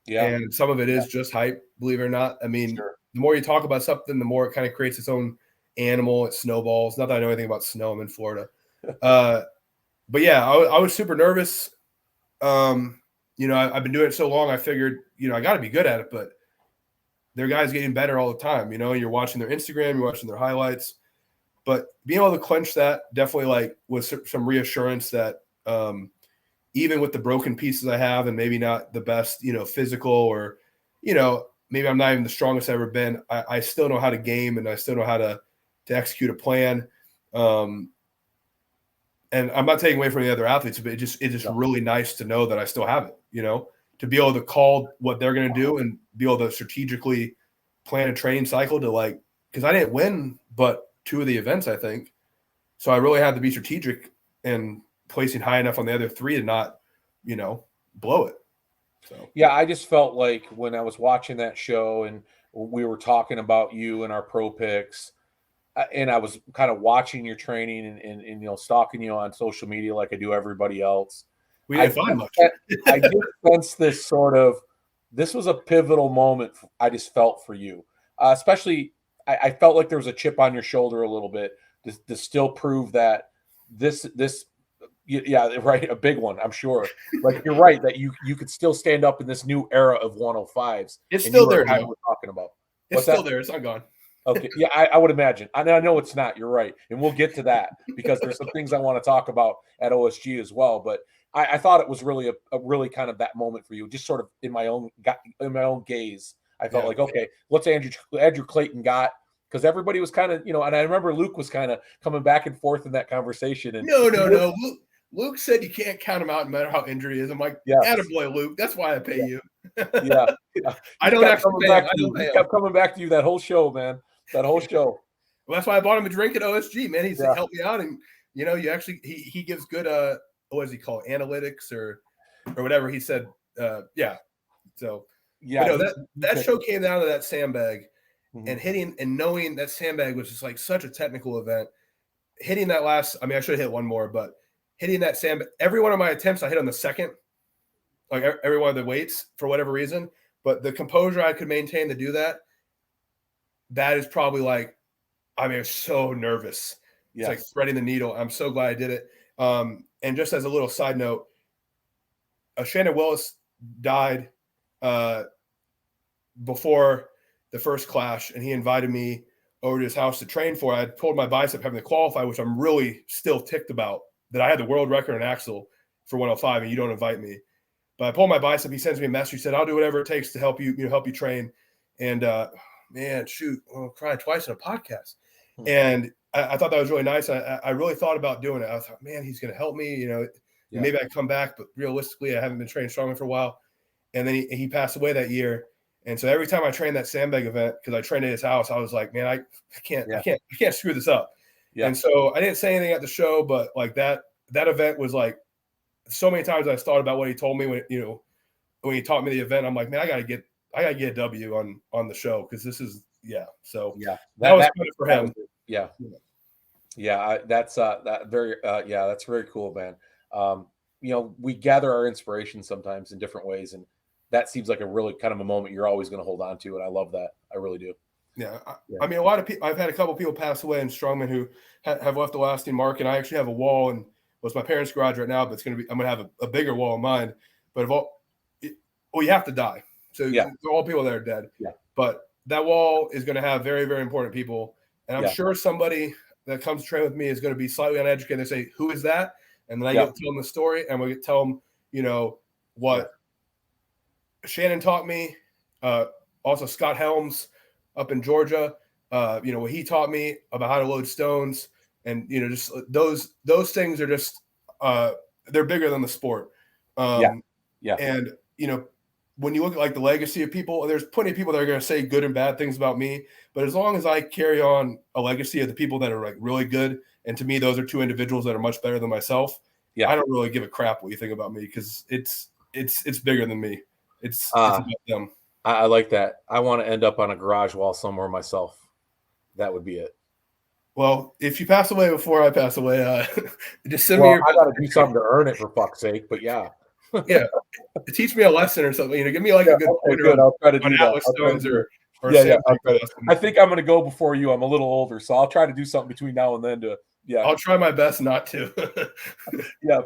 Yeah. And some of it is just hype, believe it or not. I mean, the more you talk about something, the more it kind of creates its own animal. It snowballs. Not that I know anything about snow. I'm in Florida. But yeah, I was super nervous. You know, I've been doing it so long, I figured, you know, I got to be good at it, but their guys getting better all the time. You know, you're watching their Instagram, you're watching their highlights, but being able to clench that definitely, like, was some reassurance that even with the broken pieces I have and maybe not the best, you know, physical, or, you know, maybe I'm not even the strongest I've ever been, I still know how to game, and I still know how to execute a plan. And I'm not taking away from the other athletes, but it's just really nice to know that I still have it, you know, to be able to call what they're going to do and be able to strategically plan a training cycle to, like, because I didn't win but 2 of the events, I think. So I really had to be strategic and placing high enough on the other 3 to not, you know, blow it. So yeah, I just felt like when I was watching that show and we were talking about you and our pro picks, and I was kind of watching your training and you know, stalking you on social media like I do everybody else. we didn't find much. I did sense this sort of, this was a pivotal moment. I just felt for you, especially. I felt like there was a chip on your shoulder a little bit to still prove that this, yeah, right, a big one. I'm sure. Like, you're right that you could still stand up in this new era of 105s. It's still there. We're talking about. It's still there. It's not gone. Okay. Yeah, I would imagine. I know it's not. You're right. And we'll get to that because there's some things I want to talk about at OSG as well. But I thought it was really a really kind of that moment for you, just sort of in my own gaze. I felt like, okay, what's Andrew Clayton got? Because everybody was kind of, you know, and I remember Luke was kind of coming back and forth in that conversation. And no. Luke said you can't count him out no matter how injured he is. I'm like, attaboy, Luke. That's why I pay you. Yeah. I don't actually pay him. He kept coming back to you that whole show, man. That whole show. Well, that's why I bought him a drink at OSG, man. He's helped me out, and, you know, you actually he gives good what does he call it? Analytics or whatever he said. Yeah. So yeah, no, that show came down to that sandbag, and hitting and knowing that sandbag was just like such a technical event. Hitting that last, I mean, I should have hit one more, but hitting that sandbag, every one of my attempts I hit on the second, like every one of the weights for whatever reason, but the composure I could maintain to do that. That is probably, like, I mean, I was so nervous. It's like threading the needle. I'm so glad I did it. And just as a little side note, Shannon Willis died before the first clash, and he invited me over to his house to train for it. I pulled my bicep having to qualify, which I'm really still ticked about, that I had the world record in axle for 105, and you don't invite me. But I pulled my bicep. He sends me a message. He said, "I'll do whatever it takes to help you train." And man, shoot, I'm crying twice in a podcast. And I thought that was really nice. I really thought about doing it. I thought, man, he's going to help me. You know, maybe I come back, but realistically, I haven't been training strongly for a while. And then he passed away that year. And so every time I trained that sandbag event, because I trained at his house, I was like, man, I can't screw this up. Yeah. And so I didn't say anything at the show, but like that event was like so many times I thought about what he told me when he taught me the event. I'm like, man, I gotta get a W on the show because this is So that was good for him. That's that's very cool, man. We gather our inspiration sometimes in different ways, and that seems like a really kind of a moment you're always going to hold on to, and I love that. I really do. I mean, a lot of people. I've had a couple of people pass away in strongman who have left a lasting mark, and I actually have a wall in what's my parents' garage right now, but I'm going to have a bigger wall in mine. But you have to die, so all people that are dead. But that wall is going to have very, very important people, and I'm sure somebody that comes to train with me is going to be slightly uneducated. They say, "Who is that?" And then I get to tell them the story, and we tell them, what Shannon taught me. Also, Scott Helms up in Georgia, what he taught me about how to load stones, and just those things are just they're bigger than the sport. And when you look at like the legacy of people, there's plenty of people that are going to say good and bad things about me, but as long as I carry on a legacy of the people that are like really good, and to me those are two individuals that are much better than myself, I don't really give a crap what you think about me, because it's bigger than me. It's about them. I like that. I want to end up on a garage wall somewhere myself. That would be it. Well, if you pass away before I pass away, just send me I got to do something to earn it, for fuck's sake. But teach me a lesson or something. Give me like a good pointer I'll try to do that. Stones or I think I'm going to go before you. I'm a little older, so I'll try to do something between now and then to. I'll try my best not to.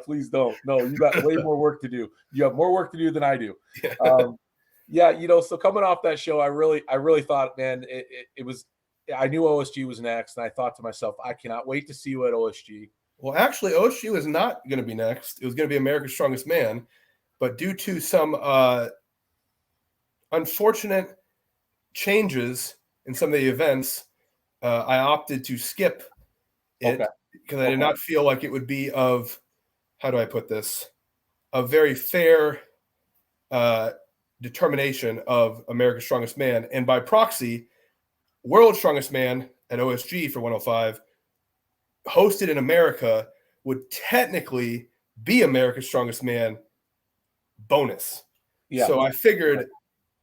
Please don't. No, you got way more work to do. You have more work to do than I do. So coming off that show, I really thought, man, it was. I knew OSG was next, and I thought to myself, I cannot wait to see you at OSG. Well, actually, OSG was not going to be next. It was going to be America's Strongest Man, but due to some unfortunate changes in some of the events, I opted to skip it because I did not feel like it would be of, how do I put this, a very fair determination of America's Strongest Man, and by proxy, World's Strongest Man at OSG for 105 hosted in America would technically be America's Strongest Man bonus. So I figured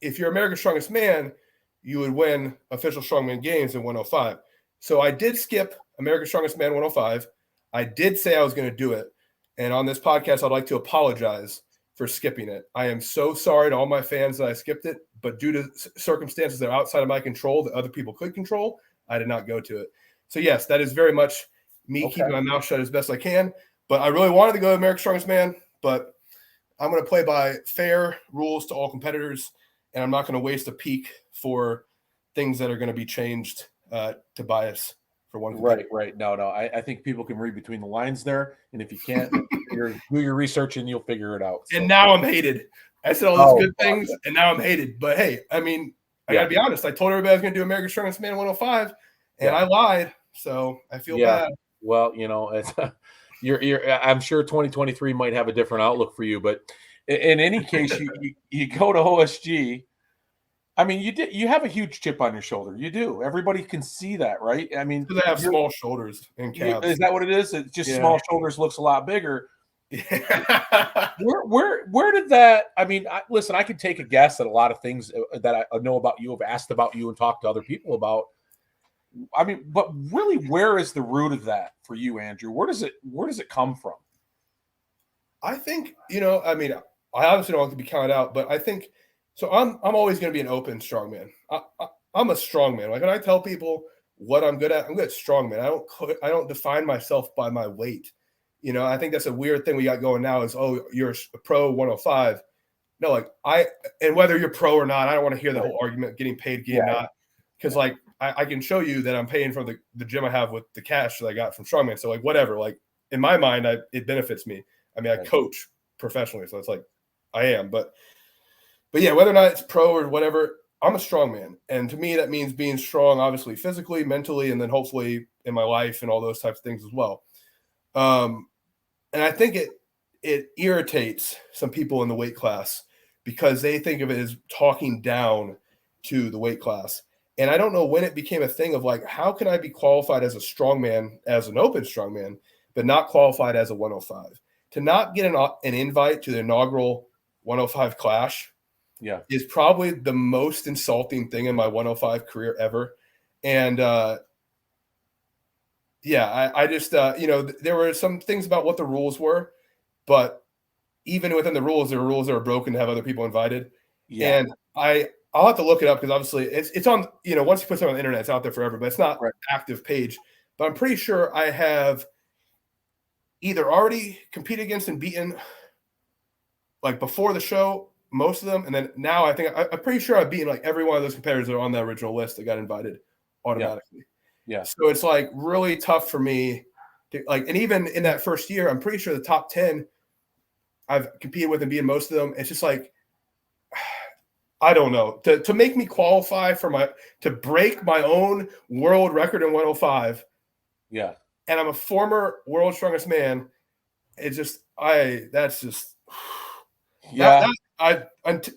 if you're America's Strongest Man, you would win official Strongman games in 105. So I did skip America's Strongest Man 105. I did say I was going to do it. And on this podcast, I'd like to apologize for skipping it. I am so sorry to all my fans that I skipped it, but due to circumstances that are outside of my control that other people could control, I did not go to it. So yes, that is very much me keeping my mouth shut as best I can. But I really wanted to go to America's Strongest Man, but I'm going to play by fair rules to all competitors, and I'm not going to waste a peak for things that are going to be changed to bias for one competitor. Right. No. I think people can read between the lines there, and if you can't, do your research and you'll figure it out. So. And now I'm hated. I said all those good things, and now I'm hated. But hey, I mean, I got to be honest. I told everybody I was going to do America's Strongest Man 105, and I lied. So I feel bad. Well, it's I'm sure 2023 might have a different outlook for you, but in any case, you go to OSG. I mean, you have a huge chip on your shoulder. You do. Everybody can see that, right? I mean, they have small shoulders and calves. Is that what it is? It's just small shoulders looks a lot bigger. Where did that? I mean, listen, I could take a guess at a lot of things that I know about you, have asked about you, and talked to other people about. I mean, but really, where is the root of that for you, Andrew? Where does it come from? I think, I mean, I obviously don't want to be counted out, but I think so. I'm always going to be an open strongman. I'm a strongman. Like when I tell people what I'm good at, I'm good at strongman. I don't define myself by my weight. I think that's a weird thing we got going now is, oh, you're a pro 105. No, like and whether you're pro or not, I don't want to hear the whole argument getting paid, getting not, because like I can show you that I'm paying for the gym I have with the cash that I got from strongman. So like whatever, like in my mind, it benefits me. I mean, I coach professionally, so it's like I am, but yeah, whether or not it's pro or whatever, I'm a strongman, and to me that means being strong, obviously physically, mentally, and then hopefully in my life and all those types of things as well. And I think it irritates some people in the weight class because they think of it as talking down to the weight class. And I don't know when it became a thing of like, how can I be qualified as a strongman, as an open strongman, but not qualified as a 105? To not get an invite to the inaugural 105 clash is probably the most insulting thing in my 105 career ever. And I just, there were some things about what the rules were, but even within the rules, there were rules that were broken to have other people invited. Yeah. And I'll have to look it up because obviously it's on, once you put something on the internet, it's out there forever, but it's not active page. But I'm pretty sure I have either already competed against and beaten, like before the show, most of them. And then now I'm pretty sure I've beaten like every one of those competitors that are on the original list that got invited automatically. Yeah. So it's like really tough for me to like, and even in that first year, I'm pretty sure the top 10 I've competed with and beaten most of them. It's just like, I don't know, to make me qualify to break my own world record in 105. Yeah. And I'm a former world's strongest man. It's just, that's just, yeah. I gotta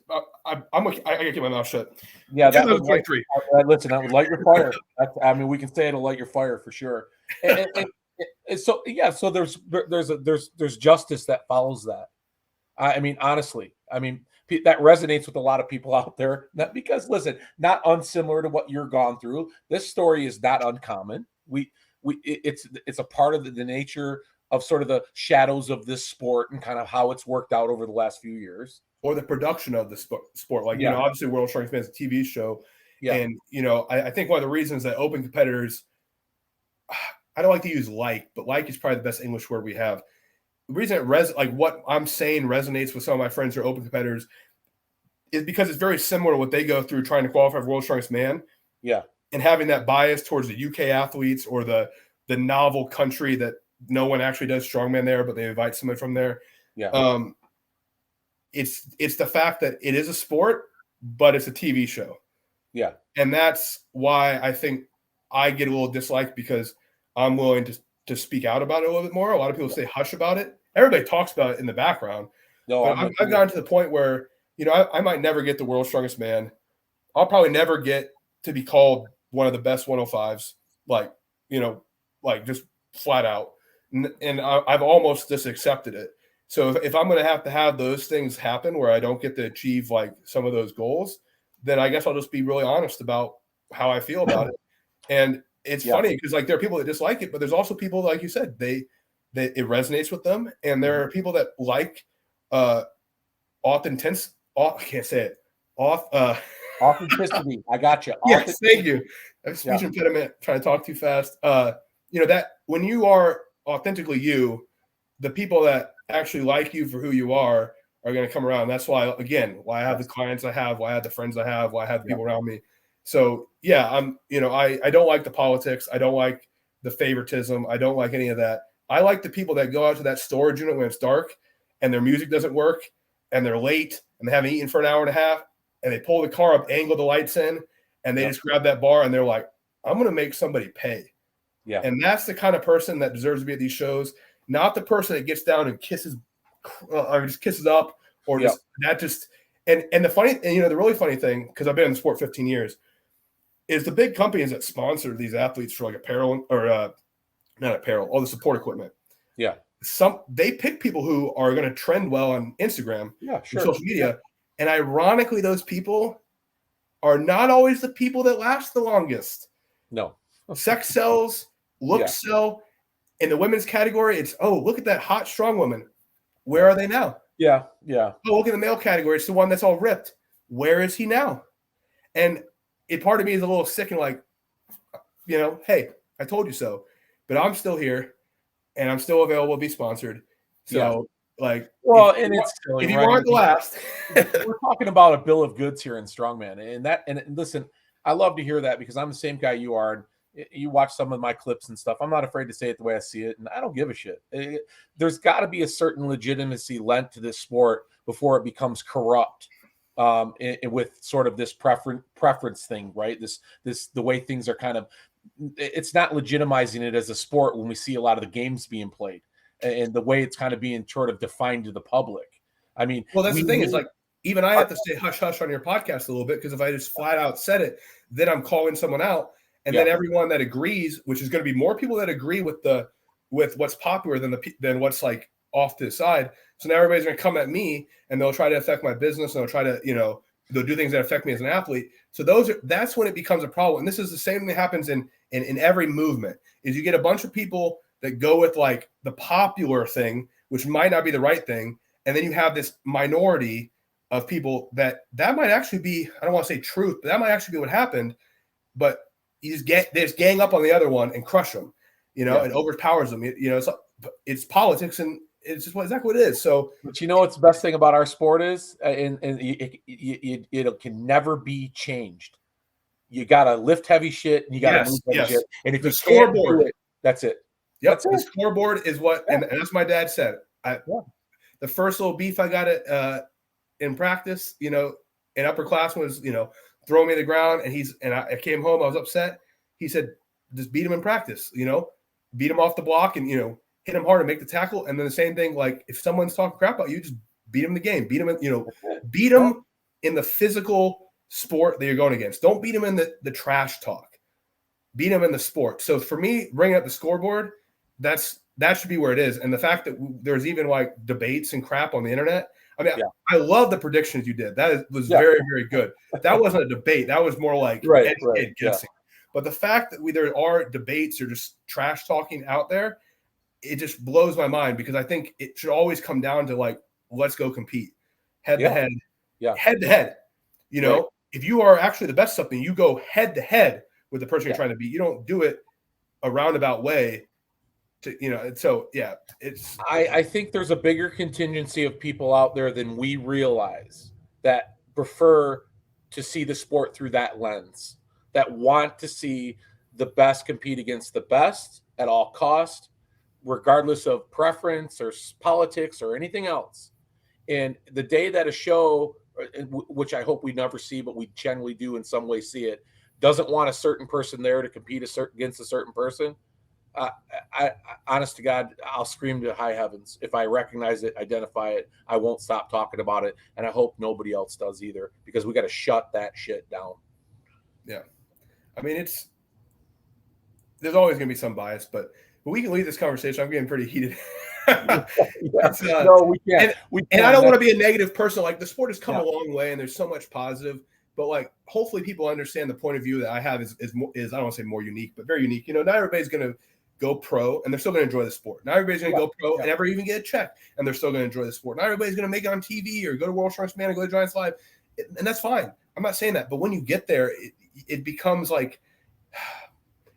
keep my mouth shut. Yeah. That was 23. Listen, that would light your fire. We can say it'll light your fire for sure. So there's justice that follows that. Honestly, that resonates with a lot of people out there. Because listen, not unsimilar to what you're gone through. This story is not uncommon. It's a part of the nature of sort of the shadows of this sport and kind of how it's worked out over the last few years. Or the production of the sport. Like, obviously World Strongest Man is a TV show. Yeah. And, I think one of the reasons that open competitors, I don't like to use but like is probably the best English word we have. The reason what I'm saying resonates with some of my friends who are open competitors is because it's very similar to what they go through trying to qualify for World's Strongest Man. Yeah. And having that bias towards the UK athletes or the novel country that no one actually does strongman there, but they invite someone from there. Yeah. It's the fact that it is a sport, but it's a TV show. Yeah. And that's why I think I get a little disliked because I'm willing to speak out about it a little bit more. A lot of people say hush about it. Everybody talks about it in the background. No, I've gotten to the point where, I might never get the World's Strongest Man. I'll probably never get to be called one of the best 105s, like just flat out. And I've almost just accepted it. So if I'm going to have those things happen where I don't get to achieve like some of those goals, then I guess I'll just be really honest about how I feel about it. And it's funny because like there are people that dislike it, but there's also people, like you said, it resonates with them. And there are people that like authenticity. I can't say it. Authenticity. I got you. Yes, thank you. I have speech impediment, trying to talk too fast. That when you are authentically you, the people that actually like you for who you are going to come around. That's why I have the clients I have, why I have the friends I have, why I have the people around me. So I don't like the politics. I don't like the favoritism. I don't like any of that. I like the people that go out to that storage unit when it's dark and their music doesn't work and they're late and they haven't eaten for an hour and a half and they pull the car up, angle the lights in, and they just grab that bar and they're like, I'm going to make somebody pay. Yeah. And that's the kind of person that deserves to be at these shows, not the person that gets down and kisses or just kisses up or and the really funny thing, because I've been in the sport 15 years, is the big companies that sponsor these athletes for like apparel or not apparel, all the support equipment. Yeah. They pick people who are going to trend well on Instagram, social media. And ironically, those people are not always the people that last the longest. No. Sex sells, looks sell. In the women's category, it's, look at that hot, strong woman. Where are they now? Yeah. Yeah. Oh, look at the male category. It's the one that's all ripped. Where is he now? And part of me is a little sick and like, hey, I told you so. But I'm still here and I'm still available to be sponsored. So if you weren't the last. We're talking about a bill of goods here in Strongman. And listen, I love to hear that because I'm the same guy you are. And you watch some of my clips and stuff. I'm not afraid to say it the way I see it. And I don't give a shit. There's got to be a certain legitimacy lent to this sport before it becomes corrupt. With sort of this preference thing, right? The way things are kind of, it's not legitimizing it as a sport when we see a lot of the games being played and the way it's kind of being sort of defined to the public. Well, that's the thing is like, even I have to say hush hush on your podcast a little bit, because if I just flat out said it, then I'm calling someone out, and then everyone that agrees, which is going to be more people that agree with what's popular than what's like off to the side. So now everybody's going to come at me, and they'll try to affect my business, and they'll try to, they'll do things that affect me as an athlete. So that's when it becomes a problem. And this is the same thing that happens in every movement, is you get a bunch of people that go with like the popular thing, which might not be the right thing. And then you have this minority of people that might actually be, I don't want to say truth, but that might actually be what happened. But you just gang up on the other one and crush them, and overpowers them. It's politics, and it's just exactly what it is. So, but what's the best thing about our sport is, and it can never be changed. You got to lift heavy shit, and you got to move heavy shit. And if the you scoreboard, can't do it, that's it. Yep, the scoreboard is what, and that's my dad said. The first little beef I got in practice, in upperclassmen was, throwing me to the ground, and I came home, I was upset. He said, just beat him in practice, beat him off the block, and hit him hard and make the tackle. And then the same thing, like if someone's talking crap about you, just beat him in the game, beat him, beat him in the physical sport that you're going against. Don't beat him in the trash talk. Beat him in the sport. So for me, bringing up the scoreboard, that should be where it is. And the fact that there's even like debates and crap on the internet. I mean, I love the predictions you did. That was very, very good. That wasn't a debate. That was more like educated guessing. But the fact that there are debates or just trash talking out there, it just blows my mind, because I think it should always come down to like, let's go compete head to head, head to head. If you are actually the best at something, you go head to head with the person you're trying to beat. You don't do it a roundabout way. I think there's a bigger contingency of people out there than we realize that prefer to see the sport through that lens, that want to see the best compete against the best at all cost, regardless of preference or politics or anything else. And the day that a show, which I hope we never see, but we generally do in some way see it, doesn't want a certain person there to compete against a certain person, I honest to God, I'll scream to high heavens. If I recognize it, identify it, I won't stop talking about it. And I hope nobody else does either, because we got to shut that shit down. Yeah. I mean, there's always going to be some bias, but we can leave this conversation. I'm getting pretty heated. No, we can't. And I don't want to be a negative person. Like, the sport has come a long way, and there's so much positive. But like, hopefully, people understand the point of view that I have is I don't want to say more unique, but very unique. Not everybody's going to go pro, and they're still going to enjoy the sport. Not everybody's going to go pro and never even get a check, and they're still going to enjoy the sport. Not everybody's going to make it on TV or go to World Strongest Man or go to Giants Live, and that's fine. I'm not saying that, but when you get there, it becomes like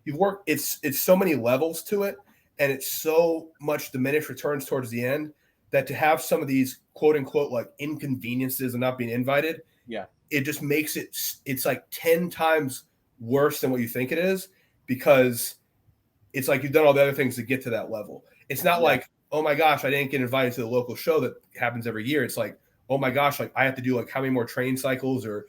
you've worked. It's so many levels to it, and it's so much diminished returns towards the end, that to have some of these quote unquote like inconveniences and not being invited, it just makes it's like 10 times worse than what you think it is, because it's like you've done all the other things to get to that level. It's not like, oh my gosh, I didn't get invited to the local show that happens every year. It's like, oh my gosh, like I have to do like how many more train cycles, or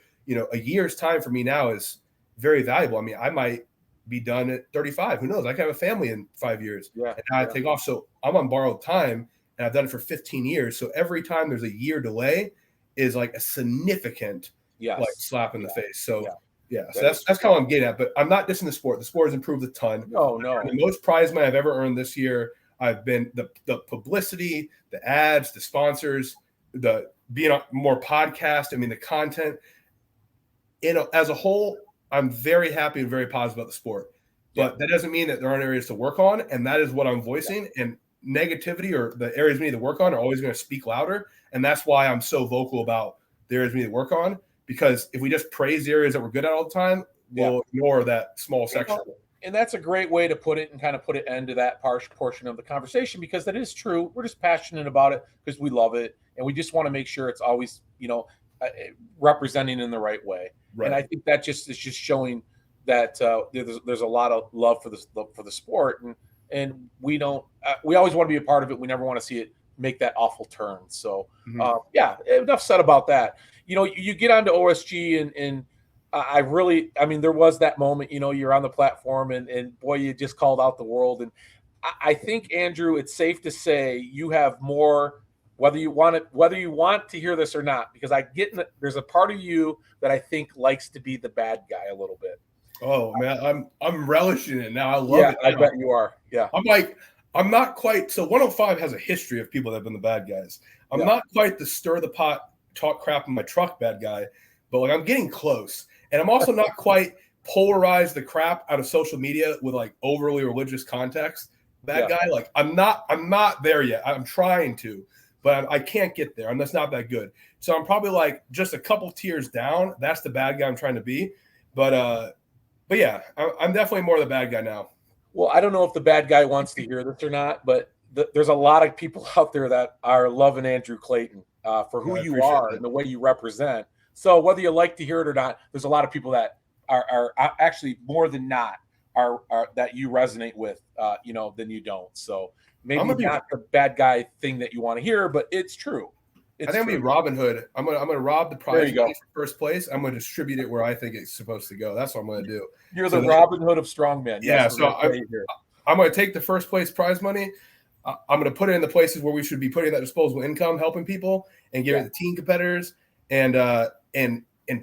a year's time for me now is very valuable. I mean, I might be done at 35. Who knows? I could have a family in 5 years. And now I take off. So I'm on borrowed time, and I've done it for 15 years. So every time there's a year delay is like a significant like slap in the face. So so that's kind of what I'm getting at. But I'm not dissing the sport. The sport has improved a ton. No. The most prize money I've ever earned this year, I've been the publicity, the ads, the sponsors, the being on more podcast. I mean, the content. As a whole, I'm very happy and very positive about the sport. But that doesn't mean that there aren't areas to work on, and that is what I'm voicing. And negativity, or the areas we need to work on, are always going to speak louder. And that's why I'm so vocal about the areas we need to work on. Because if we just praise the areas that we're good at all the time, we'll ignore that small section. And that's a great way to put it, and kind of put an end to that portion of the conversation, because that is true. We're just passionate about it because we love it, and we just want to make sure it's always, representing in the right way. Right. And I think that is just showing that there's a lot of love for the sport, and we don't. We always want to be a part of it. We never want to see it make that awful turn. So enough said about that. You get onto OSG, and I mean, there was that moment, you're on the platform, and boy, you just called out the world. And I think, Andrew, it's safe to say you have more whether you want to hear this or not, because there's a part of you that I think likes to be the bad guy a little bit. Oh man, I'm relishing it now. I love it. I bet you are. Yeah. I'm not quite. So 105 has a history of people that have been the bad guys. I'm not quite the stir the pot, talk crap in my truck bad guy, but like I'm getting close. And I'm also not quite polarize the crap out of social media with like overly religious context. Bad guy, like I'm not there yet. I'm trying to, but I can't get there. I'm just not that good. So I'm probably like just a couple tiers down. That's the bad guy I'm trying to be. But yeah, I'm definitely more the bad guy now. Well, I don't know if the bad guy wants to hear this or not, but there's a lot of people out there that are loving Andrew Clayton for who you are and the way you represent. So whether you like to hear it or not, there's a lot of people that are actually more than not are that you resonate with, than you don't. So maybe not the bad guy thing that you want to hear, but it's true. I think I'm gonna be Robin Hood. I'm gonna rob the prize money for first place. I'm gonna distribute it where I think it's supposed to go. That's what I'm gonna do. You're the Robin Hood of strongman. Yeah. So I'm gonna take the first place prize money. I'm gonna put it in the places where we should be putting that disposable income, helping people, and giving it to team competitors and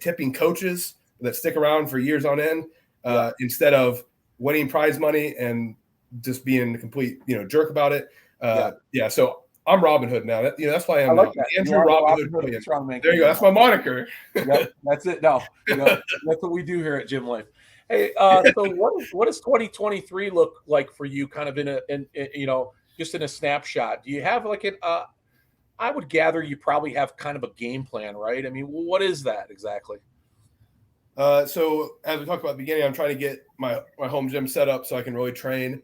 tipping coaches that stick around for years on end, instead of winning prize money and just being a complete jerk about it. So I'm Robin Hood now. That's why I'm Andrew Robin Hood. There you go. That's my moniker. Yep, that's it. No, that's what we do here at Gym Life. Hey, so what does 2023 look like for you? Kind of in just in a snapshot. Do you have like I would gather you probably have kind of a game plan, right? I mean, what is that exactly? So as we talked about at the beginning, I'm trying to get my home gym set up so I can really train.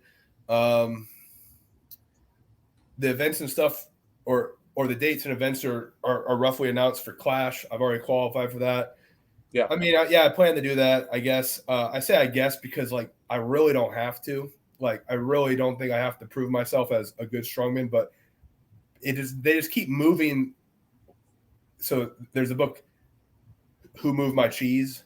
The events and stuff or the dates and events are roughly announced for Clash. I've already qualified for that. Yeah. I mean, I plan to do that, I guess. I say I guess because like I really don't have to. Like I really don't think I have to prove myself as a good strongman, but they just keep moving. So there's a book, Who Moved My Cheese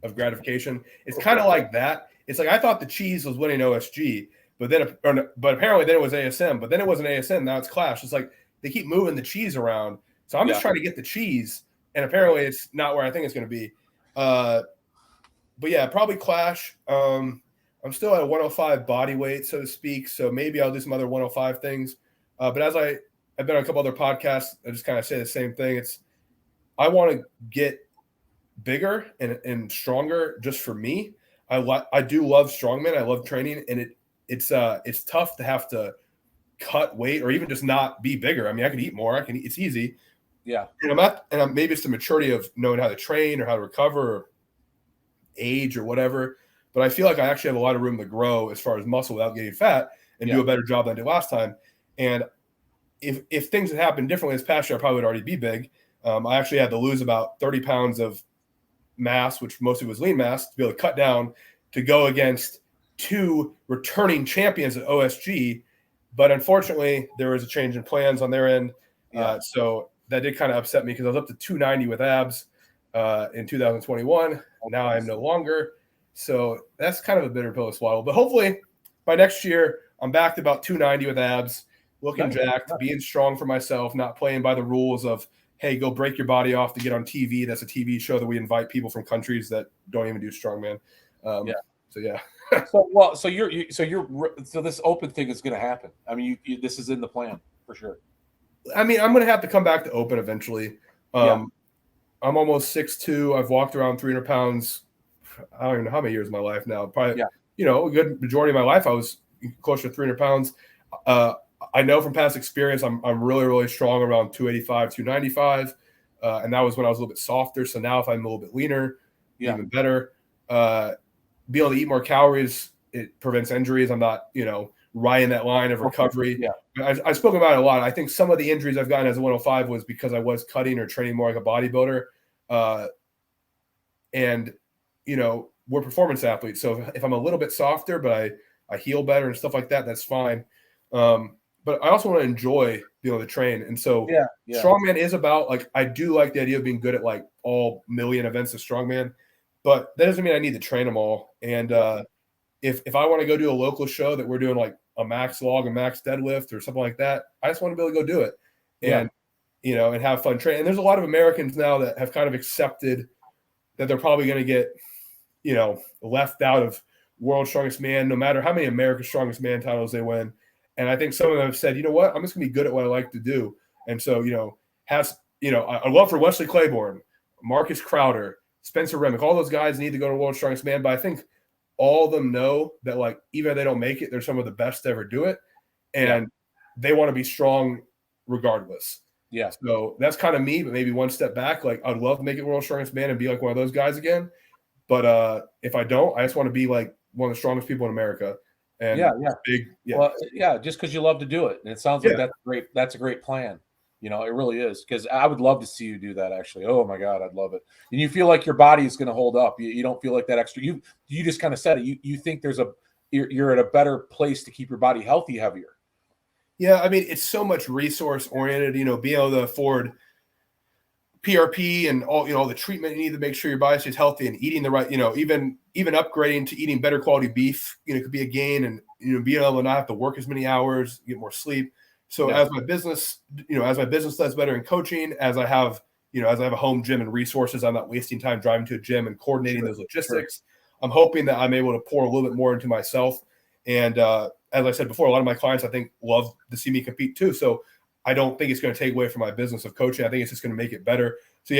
of Gratification. It's kind of like that. It's like I thought the cheese was winning OSG, but apparently then it was ASM, but then it wasn't ASM. Now it's Clash. It's like they keep moving the cheese around. So I'm just trying to get the cheese, and apparently it's not where I think it's going to be. But yeah, probably Clash. I'm still at a 105 body weight, so to speak. So maybe I'll do some other 105 things. But as I've been on a couple other podcasts, I just kind of say the same thing. I want to get bigger and stronger just for me. I do love strongman. I love training, and it's tough to have to cut weight or even just not be bigger. I mean, I can eat more. It's easy. Yeah. And maybe it's the maturity of knowing how to train or how to recover or age or whatever. But I feel like I actually have a lot of room to grow as far as muscle without getting fat and do a better job than I did last time. And if things had happened differently this past year, I probably would already be big. I actually had to lose about 30 pounds of mass, which mostly was lean mass, to be able to cut down to go against 2 returning champions at OSG. But unfortunately, there was a change in plans on their end. So that did kind of upset me because I was up to 290 with abs in 2021. Now I am no longer. So that's kind of a bitter pill to swallow. But hopefully by next year, I'm back to about 290 with abs, looking jacked, being strong for myself, not playing by the rules of, hey, go break your body off to get on TV. That's a TV show that we invite people from countries that don't even do strongman. So yeah. So this open thing is going to happen. I mean, this is in the plan for sure. I mean, I'm going to have to come back to open eventually. I'm almost 6'2". I've walked around 300 pounds. I don't even know how many years of my life now. Probably, a good majority of my life, I was close to 300 pounds. I know from past experience, I'm really, really strong around 285, 295. And that was when I was a little bit softer. So now if I'm a little bit leaner, even better. Be able to eat more calories, it prevents injuries. I'm not, riding that line of recovery. I've spoken about it a lot. I think some of the injuries I've gotten as a 105 was because I was cutting or training more like a bodybuilder. And, we're performance athletes. So if I'm a little bit softer, but I heal better and stuff like that, that's fine. But I also want to enjoy being able to train. And so strongman is about, like, I do like the idea of being good at like all million events of strongman, but that doesn't mean I need to train them all. And if I want to go do a local show that we're doing like a max log, a max deadlift or something like that, I just want to be able to go do it. And and have fun training. And there's a lot of Americans now that have kind of accepted that they're probably going to get, left out of World's Strongest Man, no matter how many America's Strongest Man titles they win. And I think some of them have said, you know what, I'm just going to be good at what I like to do. And so, I love for Wesley Claiborne, Marcus Crowder, Spencer Remick, all those guys need to go to World's Strongest Man. But I think all of them know that, like, even if they don't make it, they're some of the best to ever do it. And they want to be strong regardless. Yeah. So that's kind of me, but maybe one step back. Like, I'd love to make it World's Strongest Man and be like one of those guys again. But if I don't, I just want to be like one of the strongest people in America. And big. Yeah. Well, just because you love to do it. And it sounds like that's great. That's a great plan. It really is, because I would love to see you do that, actually. Oh my God, I'd love it. And you feel like your body is going to hold up. You don't feel like that extra. You just kind of said it. You think you're at a better place to keep your body healthy, heavier. Yeah, I mean, it's so much resource oriented. Being able to afford PRP and all the treatment you need to make sure your body stays healthy, and eating the right. Even upgrading to eating better quality beef. Could be a gain, and being able to not have to work as many hours, get more sleep. So as my business, does better in coaching, as I have a home gym and resources, I'm not wasting time driving to a gym and coordinating those logistics. I'm hoping that I'm able to pour a little bit more into myself. And as I said before, a lot of my clients, I think, love to see me compete too. So I don't think it's going to take away from my business of coaching. I think it's just going to make it better. So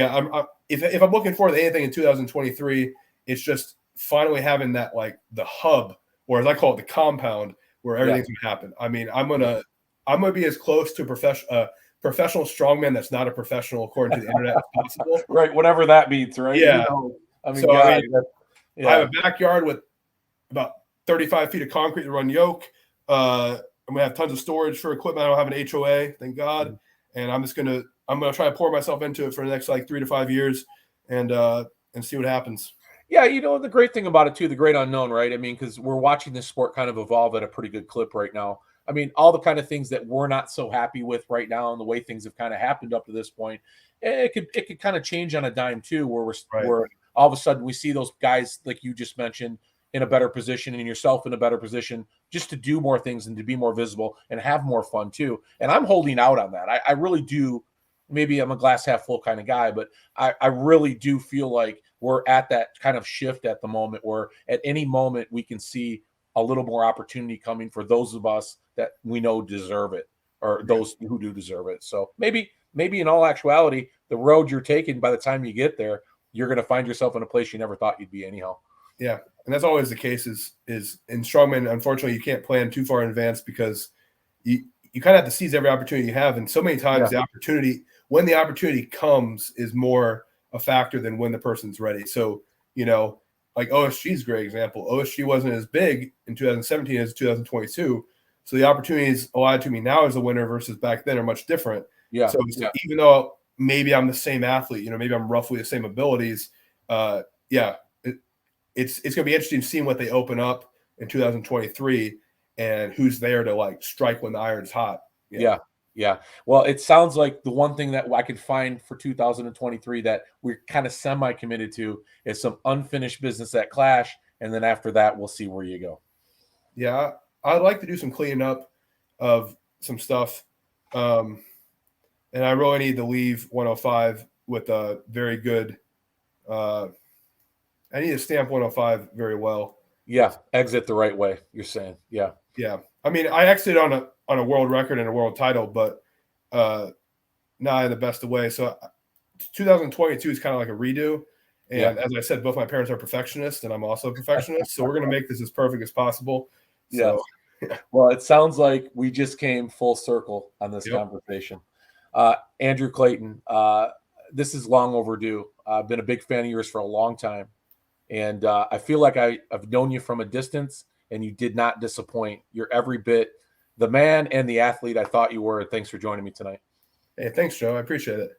if I'm looking forward to anything in 2023, it's just finally having that, like, the hub, or as I call it, the compound, where everything's going to happen. I mean, I'm gonna be as close to professional strongman that's not a professional, according to the internet, as possible. Right, whatever that means, right? Yeah. I mean, I have a backyard with about 35 feet of concrete to run yoke. I'm gonna have tons of storage for equipment. I don't have an HOA, thank God. And I'm gonna try to pour myself into it for the next 3 to 5 years, and see what happens. Yeah, the great thing about it too, the great unknown, right? I mean, because we're watching this sport kind of evolve at a pretty good clip right now. I mean, all the kind of things that we're not so happy with right now, and the way things have kind of happened up to this point, it could kind of change on a dime too, where we're all of a sudden we see those guys like you just mentioned in a better position, and yourself in a better position, just to do more things and to be more visible and have more fun too. And I'm holding out on that. I really do. Maybe I'm a glass half full kind of guy, but I really do feel like we're at that kind of shift at the moment, where at any moment we can see a little more opportunity coming for those of us that we know deserve it, or those who do deserve it. So maybe in all actuality, the road you're taking, by the time you get there, you're going to find yourself in a place you never thought you'd be anyhow. Yeah. And that's always the case is in strongman. Unfortunately, you can't plan too far in advance, because you kind of have to seize every opportunity you have. And so many times when the opportunity comes, is more a factor than when the person's ready. So, like OSG is a great example. OSG wasn't as big in 2017 as 2022. So the opportunities allotted to me now as a winner versus back then are much different. Yeah. So even though maybe I'm the same athlete, maybe I'm roughly the same abilities, it's going to be interesting seeing what they open up in 2023 and who's there to, like, strike when the iron's hot. Yeah. Well, it sounds like the one thing that I could find for 2023 that we're kind of semi-committed to is some unfinished business at Clash. And then after that, we'll see where you go. Yeah. I'd like to do some cleaning up of some stuff. And I really need to leave 105 with a very good, I need to stamp 105 very well. Yeah. Exit the right way, you're saying. Yeah. Yeah. I mean, I exited on a world record and a world title, but not in the best of ways. So 2022 is kind of like a redo. And as I said, both my parents are perfectionists, and I'm also a perfectionist. So we're going to make this as perfect as possible. So, Well, it sounds like we just came full circle on this conversation. Andrew Clayton, this is long overdue. I've been a big fan of yours for a long time. And I feel like I've known you from a distance, and you did not disappoint. You're every bit the man and the athlete I thought you were. Thanks for joining me tonight. Hey, thanks, Joe. I appreciate it.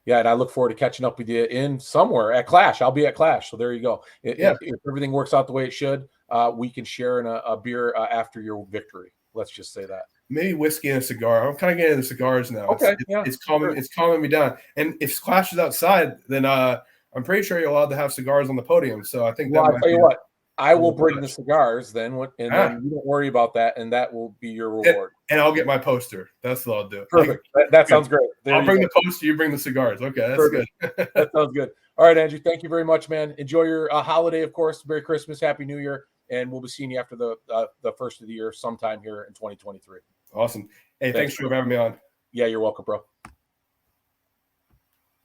Yeah, and I look forward to catching up with you in somewhere at Clash. I'll be at Clash, so there you go. If everything works out the way it should, we can share in a beer after your victory. Let's just say that. Maybe whiskey and a cigar. I'm kind of getting into cigars now. Okay, it's calming. It's calming me down. And if Clash is outside, then I'm pretty sure you're allowed to have cigars on the podium. So I think I'll tell you what. I will bring the cigars then, and Ah. then you don't worry about that, and that will be your reward. And I'll get my poster. That's what I'll do. Perfect. That sounds great. I'll bring the poster. You bring the cigars. Okay, that's Perfect. good. That sounds good. All right, Andrew. Thank you very much, man. Enjoy your holiday, of course. Merry Christmas, Happy New Year, and we'll be seeing you after the first of the year, sometime here in 2023. Awesome. Hey, thanks for having me on. Yeah, you're welcome, bro.